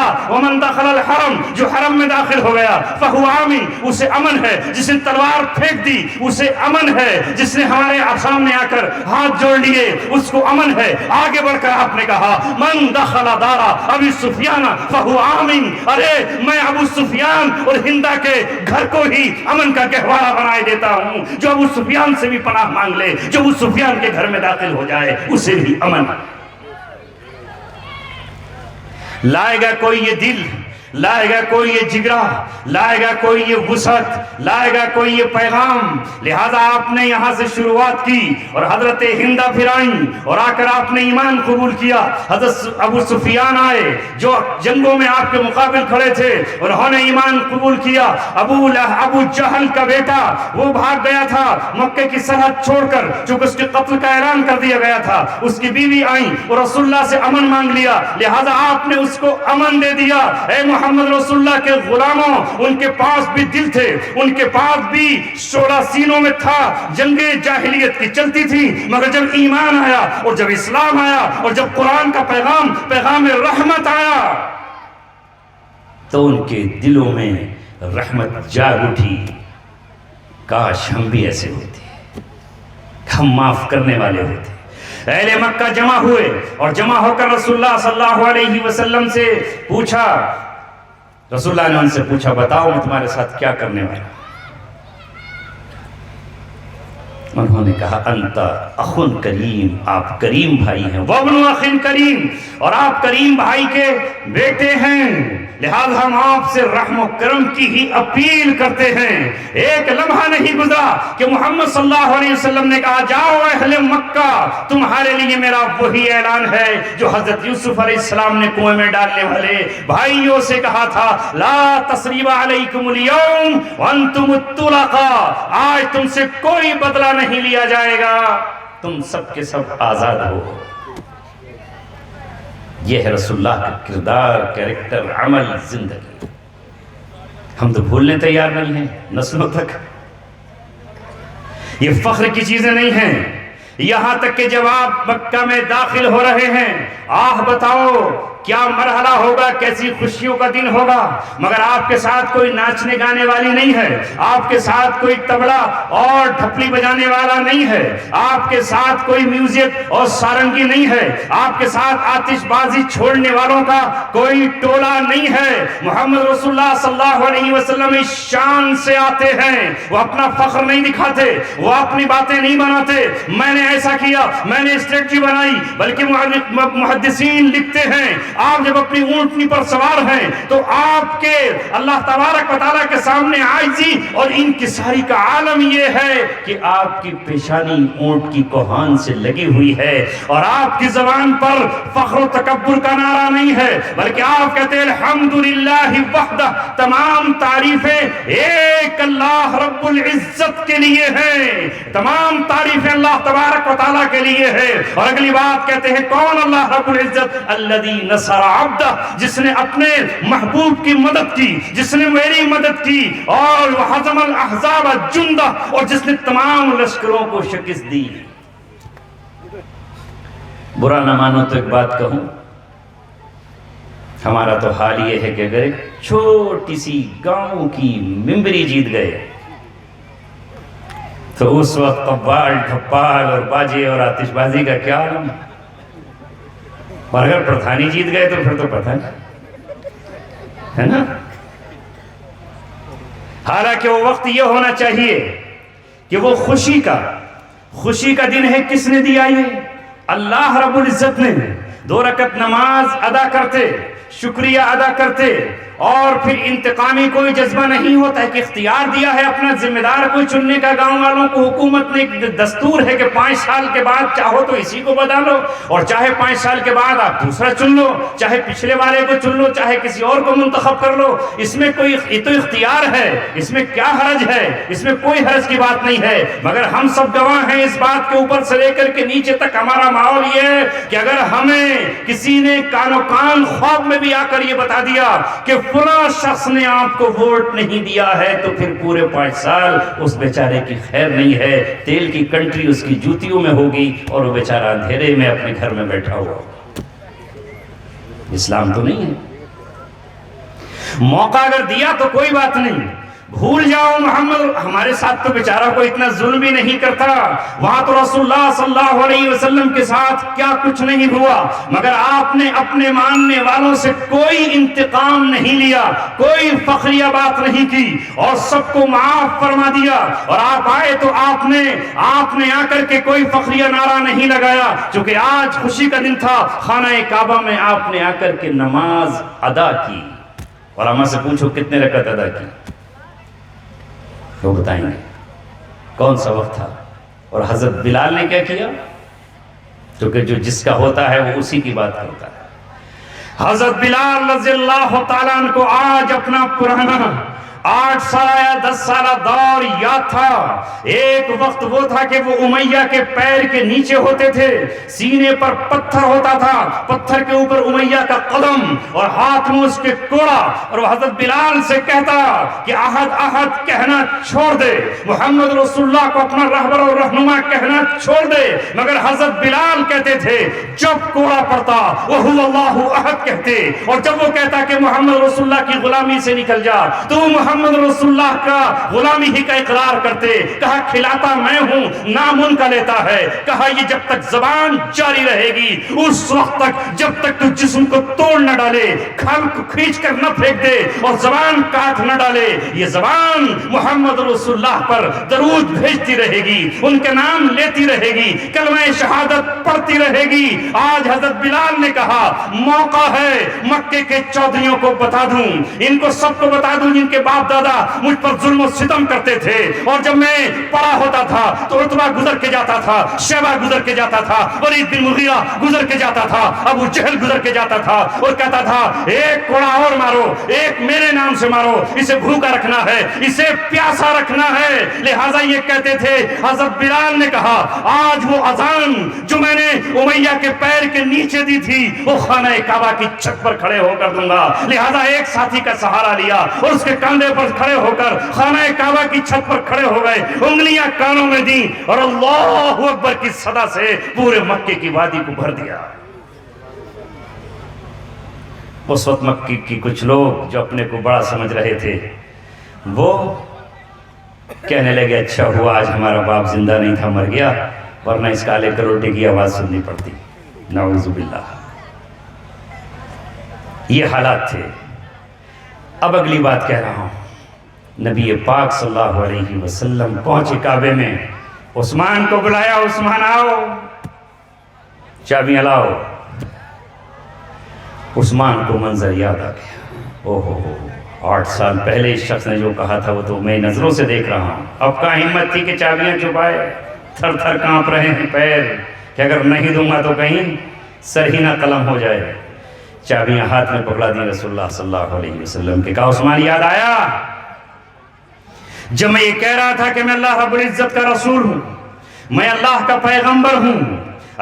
الحرم، جو حرم میں داخل ہو گیا فہو آمین، اسے امن ہے۔ جس نے تلوار پھینک دی اسے امن ہے۔ جس نے ہمارے سامنے آ کر ہاتھ جوڑ لیے اس کو امن ہے۔ آگے بڑھ کر آپ نے کہا من دخل دارا ابی سفیان فہو آمین، ارے میں ابو سفیان اور ہندا کے گھر کو ہی امن کا گہوارہ بنائے دیتا ہوں۔ جو ابو سفیان سے بھی پناہ مانگ لے، جو ابو سفیان کے گھر میں داخل ہو جائے اسے بھی امن۔ لائے گا کوئی یہ دل، لائے گا کوئی یہ جگرا، لائے گا کوئی یہ وسعت، لائے گا کوئی یہ پیغام۔ لہذا آپ نے یہاں سے شروعات کی اور حضرت ہندا پھر آئیں اور آ کر آپ نے ایمان قبول کیا۔ حضرت ابو سفیان آئے جو جنگوں میں آپ کے مقابل کھڑے تھے، انہوں نے ایمان قبول کیا۔ ابو جہل کا بیٹا وہ بھاگ گیا تھا مکے کی سرحد چھوڑ کر، چونکہ اس کے قتل کا اعلان کر دیا گیا تھا۔ اس کی بیوی آئیں اور رسول اللہ سے امن مانگ لیا، لہذا آپ نے اس کو امن دے دیا۔ اے محمد رسول اللہ کے غلاموں، ان کے پاس بھی دل تھے، ان کے پاس بھی شعلہ سینوں میں تھا، جنگ جاہلیت کی چلتی تھی، مگر جب ایمان آیا اور جب اسلام آیا اور جب قرآن کا پیغام رحمت آیا تو ان کے دلوں میں رحمت جاگ اٹھی۔ کاش ہم بھی ایسے ہوتے، ہم معاف کرنے والے ہوتے۔ اہل مکہ جمع ہوئے اور جمع ہو کر رسول اللہ صلی اللہ علیہ وسلم سے پوچھا، رسول اللہ نے ان سے پوچھا بتاؤ میں تمہارے ساتھ کیا کرنے والا ہوں۔ انہوں نے کہا انت اخن کریم، آپ کریم بھائی ہیں، وابن اخن کریم، اور آپ کریم بھائی کے بیٹے ہیں، لہذا ہم آپ سے رحم و کرم کی ہی اپیل کرتے ہیں۔ ایک لمحہ نہیں گزرا کہ محمد صلی اللہ علیہ وسلم نے کہا جاؤ اہل مکہ، تمہارے لیے میرا وہی اعلان ہے جو حضرت یوسف علیہ السلام نے کنویں میں ڈالنے والے بھائیوں سے کہا تھا، لا تثریب علیکم اليوم وانتم الطلقاء، آج تم سے کوئی بدلہ نہیں لیا جائے گا، تم سب کے سب آزاد ہو۔ یہ ہے رسول اللہ کا کردار، کریکٹر، عمل، زندگی۔ ہم تو بھولنے تیار نہیں ہیں نسلوں تک۔ یہ فخر کی چیزیں نہیں ہیں، یہاں تک کہ جب آپ مکہ میں داخل ہو رہے ہیں، آہ بتاؤ کیا مرحلہ ہوگا، کیسی خوشیوں کا دن ہوگا، مگر آپ کے ساتھ کوئی ناچنے گانے والی نہیں ہے، آپ کے ساتھ کوئی طبلہ اور ڈھپلی بجانے والا نہیں ہے، آپ کے ساتھ کوئی میوزک اور سارنگی نہیں ہے، آپ کے ساتھ آتش بازی چھوڑنے والوں کا کوئی ٹولہ نہیں ہے۔ محمد رسول اللہ صلی اللہ علیہ وسلم اس شان سے آتے ہیں، وہ اپنا فخر نہیں دکھاتے، وہ اپنی باتیں نہیں بناتے میں نے ایسا کیا، میں نے اسٹریٹجی بنائی، بلکہ محدثین لکھتے ہیں آپ جب اپنی اونٹنی پر سوار ہیں تو آپ کے اللہ تبارک و تعالیٰ کے سامنے عاجزی اور انکساری کا عالم یہ ہے کہ آپ کی پیشانی اونٹ کی کوہان سے لگی ہوئی ہے، اور آپ کی زبان پر فخر و تکبر کا نعرہ نہیں ہے، بلکہ آپ کہتے ہیں الحمدللہ وحدہ، تمام تعریفیں ایک اللہ رب العزت کے لیے ہیں، تمام تعریفیں اللہ تبارک و تعالیٰ کے لیے ہے۔ اور اگلی بات کہتے ہیں کون اللہ رب العزت؟ الذی نصر عبدہ، جس نے اپنے محبوب کی مدد کی، جس نے میری مدد کی، اور وحزم الاحزاب جندہ، اور جس نے تمام لشکروں کو شکست دی۔ برا نہ مانو تو ایک بات کہوں، ہمارا تو حال یہ ہے کہ اگر ایک چھوٹی سی گاؤں کی ممبری جیت گئے تو اس وقت قبال ڈھپال اور باجے اور آتش بازی کا کیا عالم، اور اگر پردھانی جیت گئے تو پھر تو پتہ نہیں ہے نا۔ حالانکہ وہ وقت یہ ہونا چاہیے کہ وہ خوشی کا دن ہے، کس نے دیا یہ؟ اللہ رب العزت نے۔ 2 رکعت نماز ادا کرتے، شکریہ ادا کرتے، اور پھر انتقامی کوئی جذبہ نہیں ہوتا ہے کہ اختیار دیا ہے اپنا ذمہ دار کوئی چننے کا گاؤں والوں کو۔ حکومت نے ایک دستور ہے کہ 5 سال کے بعد چاہو تو اسی کو بتا لو، اور چاہے 5 سال کے بعد آپ دوسرا چن لو، چاہے پچھلے والے کو چن لو، چاہے کسی اور کو منتخب کر لو۔ اس میں کوئی یہ تو اختیار ہے، اس میں کیا حرج ہے؟ اس میں کوئی حرج کی بات نہیں ہے، مگر ہم سب گواہ ہیں اس بات کے، اوپر سے لے کر کے نیچے تک ہمارا ماحول یہ ہے کہ اگر ہمیں کسی نے کانو کان خواب میں بھی آ کر یہ بتا دیا کہ فلاں شخص نے آپ کو ووٹ نہیں دیا ہے، تو پھر پورے 5 سال اس بیچارے کی خیر نہیں ہے، تیل کی کنٹری اس کی جوتیوں میں ہوگی، اور وہ بیچارہ اندھیرے میں اپنے گھر میں بیٹھا ہوا۔ اسلام تو نہیں ہے۔ موقع اگر دیا تو کوئی بات نہیں، بھول جاؤ محمد، ہمارے ساتھ تو بیچارہ کوئی اتنا ظلم بھی نہیں کرتا، وہاں تو رسول اللہ صلی اللہ علیہ وسلم کے ساتھ کیا کچھ نہیں ہوا، مگر آپ نے اپنے ماننے والوں سے کوئی انتقام نہیں لیا، کوئی فخریہ بات نہیں کی، اور سب کو معاف فرما دیا۔ اور آپ آئے تو آپ نے آ کر کے کوئی فخریہ نعرہ نہیں لگایا، چونکہ آج خوشی کا دن تھا، خانہ کعبہ میں آپ نے آ کر کے نماز ادا کی۔ اور ہمیں سے پوچھو کتنے رکعت ادا کی، وہ بتائیں گے کون سا وقت تھا۔ اور حضرت بلال نے کیا کیا؟ کیونکہ جو جس کا ہوتا ہے وہ اسی کی بات کرتا ہے۔ حضرت بلال رضی اللہ تعالیٰ عنہ کو آج اپنا پرانا 8 سالہ یا 10 سالہ دور یاد تھا۔ ایک وقت وہ تھا کہ وہ امیہ کے پیر کے نیچے ہوتے تھے، سینے پر پتھر ہوتا تھا، پتھر کے اوپر امیہ کا قدم، اور ہاتھ میں اس کے کوڑا، اور وہ حضرت بلال سے کہتا کہ احد احد کہنا چھوڑ دے، محمد رسول اللہ کو اپنا رہبر اور رہنما کہنا چھوڑ دے، مگر حضرت بلال کہتے تھے جب کوڑا پڑتا وَهُوَ اللَّهُ احد کہتے، اور جب وہ کہتا کہ محمد رسول اللہ کی غلامی سے نکل جا تو محمد رسول اللہ کا غلامی ہی کا اقرار کرتے۔ کہا کھلاتا میں ہوں، نام ان کا لیتا ہے، کہا یہ جب تک زبان جاری رہے گی اس وقت تک جب تک تو جسم کو توڑ نہ ڈالے، کھال کو کھینچ کر نہ پھینک دے، اور زبان کاٹ نہ ڈالے، یہ زبان محمد رسول اللہ پر درود بھیجتی رہے گی، ان کے نام لیتی رہے گی، کلمہ شہادت پڑھتی رہے گی۔ آج حضرت بلال نے کہا موقع ہے مکے کے چودھریوں کو بتا دوں، ان کو سب کو بتا دوں جن کے باپ دادا مجھ پر ظلم و ستم کرتے تھے، اور جب میں پڑا ہوتا تھا تو عتبہ گزر کے جاتا تھا، شیبہ گزر کے جاتا تھا، ولید بن مغیرہ گزر کے جاتا تھا، ابو جہل گزر کے جاتا تھا، اور کہتا تھا ایک کوڑا اور مارو، ایک میرے نام سے مارو، اسے بھوکا رکھنا ہے، اسے پیاسا رکھنا ہے۔ لہٰذا یہ کہتے تھے۔ حضرت بلال نے کہا آج وہ اذان جو میں نے امیہ کے پیر کے نیچے دی تھی وہ خانہ کعبہ کی چھت پر کھڑے ہو کر دوں گا۔ لہٰذا ایک ساتھی کا سہارا لیا اور اس کے کاندھے پر کھڑے ہو کر خانہ کعبہ کی چھت پر کھڑے ہو گئے، انگلیاں کانوں میں دیں، اور اللہ اکبر کی صدا سے پورے مکے کی وادی کو بھر دیا۔ اس وقت مکے کی کچھ لوگ جو اپنے کو بڑا سمجھ رہے تھے وہ کہنے لگے اچھا ہوا آج ہمارا باپ زندہ نہیں تھا، مر گیا، ورنہ اس کالے کروٹے کی آواز سننی پڑتی۔ نعوذ باللہ، یہ حالات تھے۔ اب اگلی بات کہہ رہا ہوں، نبی پاک صلی اللہ علیہ وسلم پہنچے کعبے میں، عثمان کو بلایا، عثمان آؤ، چابیاں لاؤ۔ عثمان کو منظر یاد آ گیا. اوہو 8 سال پہلے اس شخص نے جو کہا تھا وہ تو میں نظروں سے دیکھ رہا ہوں. اب کہاں ہمت تھی کہ چابیاں چھپائے. تھر تھر کانپ رہے ہیں پیر کہ اگر نہیں دوں گا تو کہیں سر ہی نہ قلم ہو جائے. چابیاں ہاتھ میں پکڑا دی رسول اللہ صلی اللہ علیہ وسلم کے. کہا عثمان یاد آیا جب میں یہ کہہ رہا تھا کہ میں اللہ رب العزت کا رسول ہوں, میں اللہ کا پیغمبر ہوں,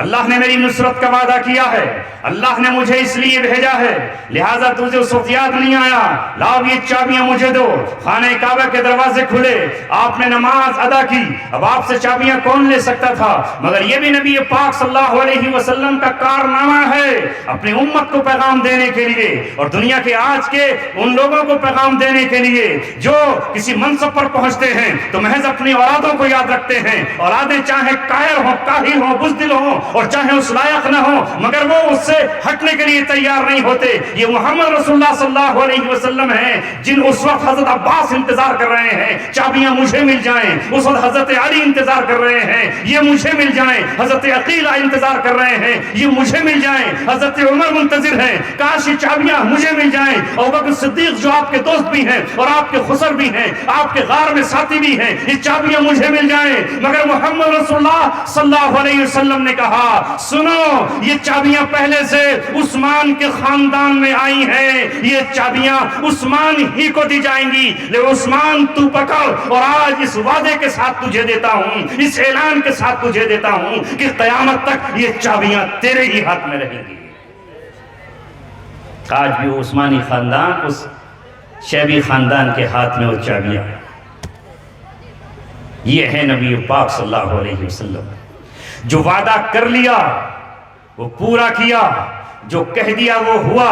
اللہ نے میری نصرت کا وعدہ کیا ہے, اللہ نے مجھے اس لیے بھیجا ہے, لہٰذا تجھے اس وقت یاد نہیں آیا, لاؤ یہ چابیاں مجھے دو. خانہ کعبہ کے دروازے کھلے, آپ نے نماز ادا کی. اب آپ سے چابیاں کون لے سکتا تھا؟ مگر یہ بھی نبی پاک صلی اللہ علیہ وسلم کا کارنامہ ہے اپنی امت کو پیغام دینے کے لیے, اور دنیا کے آج کے ان لوگوں کو پیغام دینے کے لیے جو کسی منصب پر پہنچتے ہیں تو محض اپنی اولادوں کو یاد رکھتے ہیں. اولادیں چاہے قاہر ہوں, کاہل ہوں, بزدل ہوں اور چاہے اس لائق نہ ہو, مگر وہ اس سے ہٹنے کے لیے تیار نہیں ہوتے. یہ محمد رسول اللہ صلی اللہ علیہ وسلم ہیں جن اس وقت حضرت عباس انتظار کر رہے ہیں چابیاں مجھے مل جائیں, اس وقت حضرت علی انتظار کر رہے ہیں یہ مجھے مل جائیں, حضرت عقیلہ انتظار کر رہے ہیں یہ مجھے مل جائیں, حضرت عمر منتظر ہیں کاش یہ چابیاں مجھے مل جائیں. اور ابوبکر صدیق جو آپ کے دوست بھی ہیں اور آپ کے خسر بھی ہیں, آپ کے غار میں ساتھی بھی ہیں, یہ چابیاں مجھے مل جائیں. مگر محمد رسول اللہ صلی اللہ علیہ وسلم نے کہا سنو, یہ چابیاں پہلے سے عثمان کے خاندان میں آئی ہیں, یہ چابیاں عثمان ہی کو دی جائیں گی. لیکن عثمان تو پکڑ, اور آج اس وعدے کے ساتھ تجھے دیتا ہوں, اس اعلان کے ساتھ تجھے دیتا ہوں کہ قیامت تک یہ چابیاں تیرے ہی ہاتھ میں رہیں گی. آج بھی وہ عثمانی خاندان, اس شیبی خاندان کے ہاتھ میں وہ چابیاں. یہ ہے نبی پاک صلی اللہ علیہ وسلم, جو وعدہ کر لیا وہ پورا کیا, جو کہہ دیا وہ ہوا.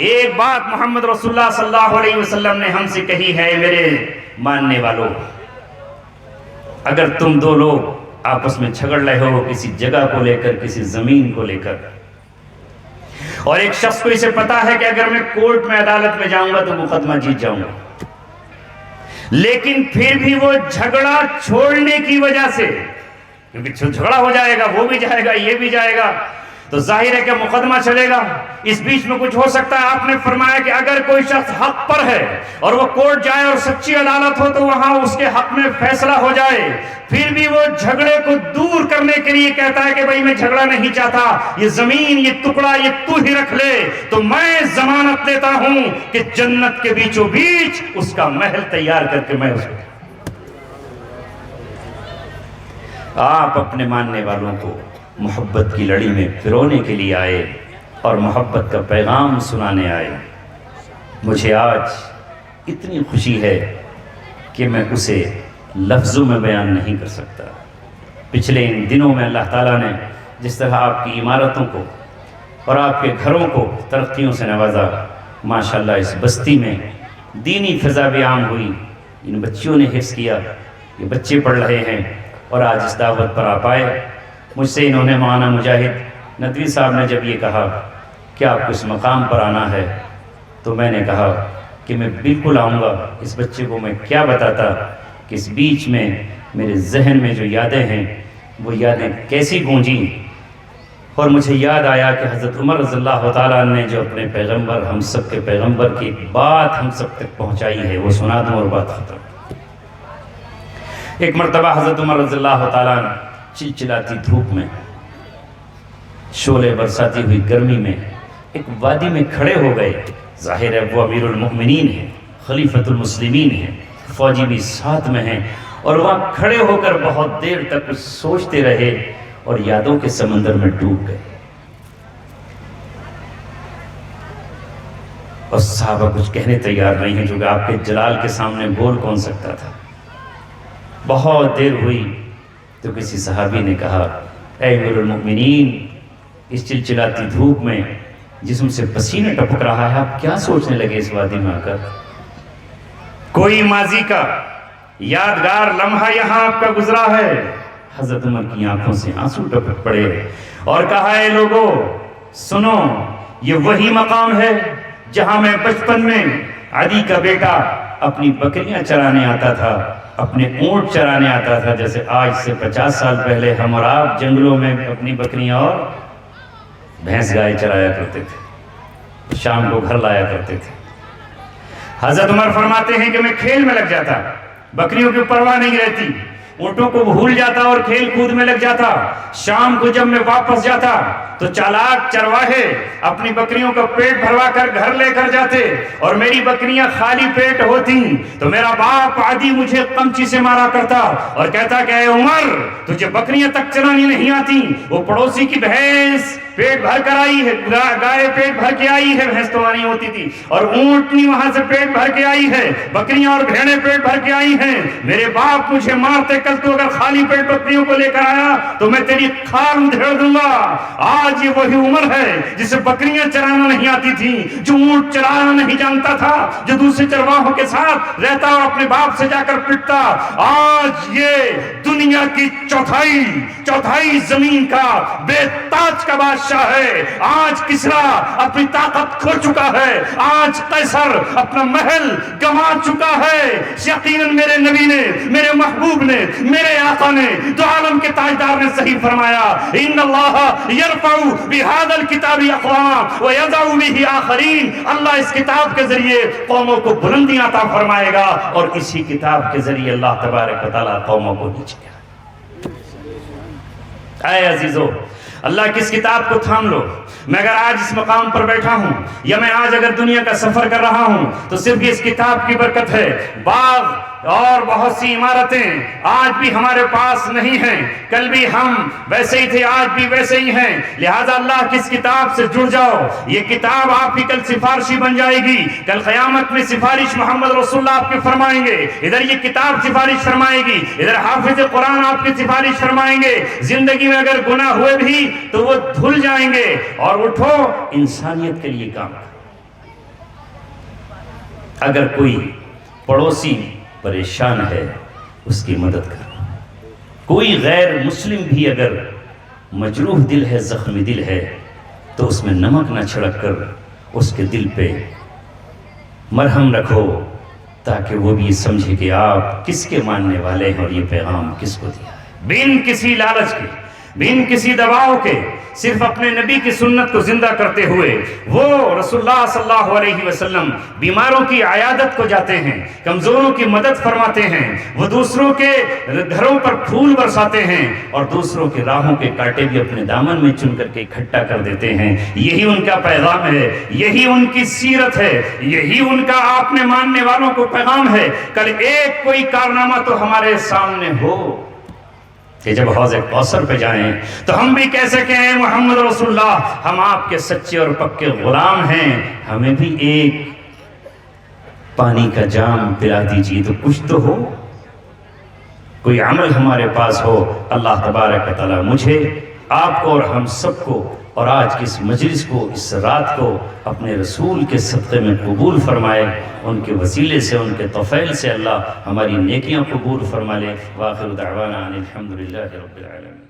ایک بات محمد رسول اللہ صلی اللہ علیہ وسلم نے ہم سے کہی ہے, میرے ماننے والوں, اگر تم دو لوگ آپس میں جھگڑ رہے ہو کسی جگہ کو لے کر, کسی زمین کو لے کر, اور ایک شخص کو اسے پتا ہے کہ اگر میں کورٹ میں عدالت میں جاؤں گا تو مقدمہ جیت جاؤں گا, لیکن پھر بھی وہ جھگڑا چھوڑنے کی وجہ سے, کیونکہ جھگڑا ہو جائے گا, وہ بھی جائے گا, یہ بھی جائے گا, تو ظاہر ہے کہ مقدمہ چلے گا, اس بیچ میں کچھ ہو سکتا ہے. آپ نے فرمایا کہ اگر کوئی شخص حق پر ہے اور وہ کورٹ جائے اور سچی عدالت ہو تو وہاں اس کے حق میں فیصلہ ہو جائے, پھر بھی وہ جھگڑے کو دور کرنے کے لیے کہتا ہے کہ بھئی میں جھگڑا نہیں چاہتا, یہ زمین, یہ ٹکڑا, یہ تو ہی رکھ لے, تو میں ضمانت دیتا ہوں کہ جنت کے بیچوں بیچ اس کا محل تیار کر کے میں اس کو. آپ اپنے ماننے والوں کو محبت کی لڑی میں پرونے کے لیے آئے اور محبت کا پیغام سنانے آئے. مجھے آج اتنی خوشی ہے کہ میں اسے لفظوں میں بیان نہیں کر سکتا. پچھلے ان دنوں میں اللہ تعالیٰ نے جس طرح آپ کی عمارتوں کو اور آپ کے گھروں کو ترقیوں سے نوازا, ماشاءاللہ اس بستی میں دینی فضا بھی عام ہوئی, ان بچیوں نے حفظ کیا, یہ بچے پڑھ رہے ہیں اور آج اس دعوت پر آپ آئے. مجھ سے انہوں نے مولانا مجاہد ندوی صاحب نے جب یہ کہا کہ آپ کو اس مقام پر آنا ہے تو میں نے کہا کہ میں بالکل آؤں گا. اس بچے کو میں کیا بتاتا کہ اس بیچ میں میرے ذہن میں جو یادیں ہیں وہ یادیں کیسی گونجیں, اور مجھے یاد آیا کہ حضرت عمر رضی اللہ تعالیٰ نے جو اپنے پیغمبر, ہم سب کے پیغمبر کی بات ہم سب تک پہنچائی ہے وہ سنا دوں اور بات ختم. ایک مرتبہ حضرت عمر رضی اللہ تعالیٰ چلچلاتی دھوپ میں, شعلے برساتی ہوئی گرمی میں ایک وادی میں کھڑے ہو گئے. ظاہر ہے وہ امیر المؤمنین ہیں, خلیفۃ المسلمین ہیں, فوجی بھی ساتھ میں ہیں, اور وہاں کھڑے ہو کر بہت دیر تک سوچتے رہے اور یادوں کے سمندر میں ڈوب گئے. اور صحابہ کچھ کہنے تیار نہیں ہیں, جو کہ آپ کے جلال کے سامنے بول کون سکتا تھا. بہت دیر ہوئی تو کسی صحابی نے کہا, اے امیر المؤمنین, اس چلچلاتی دھوپ میں جسم سے پسینہ ٹپک رہا ہے, آپ کیا سوچنے لگے اس وادی میں آ کر؟ کوئی ماضی کا یادگار لمحہ یہاں آپ کا گزرا ہے. حضرت عمر کی آنکھوں سے آنسو ٹپک پڑے اور کہا, اے لوگو سنو, یہ وہی مقام ہے جہاں میں بچپن میں عدی کا بیٹا اپنی بکریاں چرانے آتا تھا, اپنے اونٹ چرانے آتا تھا, جیسے آج سے 50 سال پہلے ہم اور آپ جنگلوں میں اپنی بکریاں اور بھینس گائے چرایا کرتے تھے. شام کو گھر لایا کرتے تھے۔ حضرت عمر فرماتے ہیں کہ میں کھیل میں لگ جاتا، بکریوں کی پرواہ نہیں رہتی، اونٹوں کو بھول جاتا اور کھیل کود میں لگ جاتا۔ شام کو جب میں واپس جاتا تو چالاک چرواہے اپنی بکریوں کا پیٹ بھروا کر گھر لے کر جاتے، اور میری بکریاں خالی پیٹ ہوتی تو میرا باپ عادی مجھے قمچی سے مارا کرتا اور کہتا کہ اے عمر، تجھے بکریاں تک چرانی نہیں آتی، وہ پڑوسی کی بھینس پیٹ بھر کر آئی ہے، گائے پیٹ بھر کے آئی ہے، بھینس تو نہیں ہوتی تھی، اور اونٹنی وہاں سے پیٹ بھر کے آئی ہے، بکریاں اور بھیڑیں پیٹ بھر کے آئی ہیں، میرے باپ مجھے مارتے، کل تو اگر خالی پیٹ بکریوں کو لے کر آیا تو میں تیری کھال ادھیڑ دوں گا۔ آج یہ وہی عمر ہے جسے بکریاں چرانا نہیں آتی تھی، جو اونٹ چرانا نہیں جانتا تھا، جو دوسرے چرواہوں کے ساتھ رہتا اور اپنے باپ سے جا کر پٹتا۔ آج یہ دنیا کی چوتھائی زمین کا بے تاج کا بادشاہ ہے۔ آج کسرا اپنی طاقت کھو چکا ہے، آج قیصر اپنا محل گنوا چکا ہے۔ یقیناً میرے نبی نے، میرے محبوب نے، میرے آقا نے، دو عالم کے تاجدار نے صحیح فرمایا، ان اللہ یرفع بہذا الکتاب اقواما ویضع بہ آخرین۔ اللہ اس کتاب کے ذریعے قوموں کو بلندی عطا فرمائے گا، اور اسی کتاب کے ذریعے اللہ تبارک و تعالیٰ قوموں کو نیچے گا۔ اے عزیزو، اللہ کی اس کتاب کو تھام لو۔ میں اگر آج اس مقام پر بیٹھا ہوں، یا میں آج اگر دنیا کا سفر کر رہا ہوں، تو صرف اس کتاب کی برکت ہے۔ باغ اور بہت سی عمارتیں آج بھی ہمارے پاس نہیں ہیں، کل بھی ہم ویسے ہی تھے، آج بھی ویسے ہی ہیں، لہذا اللہ کی اس کتاب سے جڑ جاؤ۔ یہ کتاب آپ کی کل سفارشی بن جائے گی، کل قیامت میں سفارش محمد رسول اللہ آپ کی فرمائیں گے، ادھر یہ کتاب سفارش فرمائے گی، ادھر حافظ قرآن آپ کی سفارش فرمائیں گے۔ زندگی میں اگر گناہ ہوئے بھی تو وہ دھل جائیں گے، اور اٹھو انسانیت کے لیے کام کرو۔ اگر کوئی پڑوسی پریشان ہے اس کی مدد کرو، کوئی غیر مسلم بھی اگر مجروح دل ہے، زخمی دل ہے، تو اس میں نمک نہ چھڑک کر اس کے دل پہ مرہم رکھو، تاکہ وہ بھی سمجھے کہ آپ کس کے ماننے والے ہیں اور یہ پیغام کس کو دیا ہے۔ بن کسی لالچ کے، بن کسی دباؤ کے، صرف اپنے نبی کی سنت کو زندہ کرتے ہوئے وہ رسول اللہ صلی اللہ علیہ وسلم بیماروں کی عیادت کو جاتے ہیں، کمزوروں کی مدد فرماتے ہیں، وہ دوسروں کے گھروں پر پھول برساتے ہیں، اور دوسروں کے راہوں کے کانٹے بھی اپنے دامن میں چن کر کے اکٹھا کر دیتے ہیں۔ یہی ان کا پیغام ہے، یہی ان کی سیرت ہے، یہی ان کا آپ نے ماننے والوں کو پیغام ہے۔ کل ایک کوئی کارنامہ تو ہمارے سامنے ہو کہ جب حوض کوثر پہ جائیں تو ہم بھی کیسے کہیں محمد رسول اللہ، ہم آپ کے سچے اور پکے غلام ہیں، ہمیں بھی ایک پانی کا جام پلا دیجیے تو کچھ تو ہو، کوئی عمل ہمارے پاس ہو۔ اللہ تبارک و تعالیٰ مجھے، آپ کو اور ہم سب کو، اور آج کی اس مجلس کو، اس رات کو اپنے رسول کے صدقے میں قبول فرمائے، ان کے وسیلے سے، ان کے طفیل سے اللہ ہماری نیکیاں قبول فرما لے۔ وآخر دعوانا ان الحمدللہ رب العالمین۔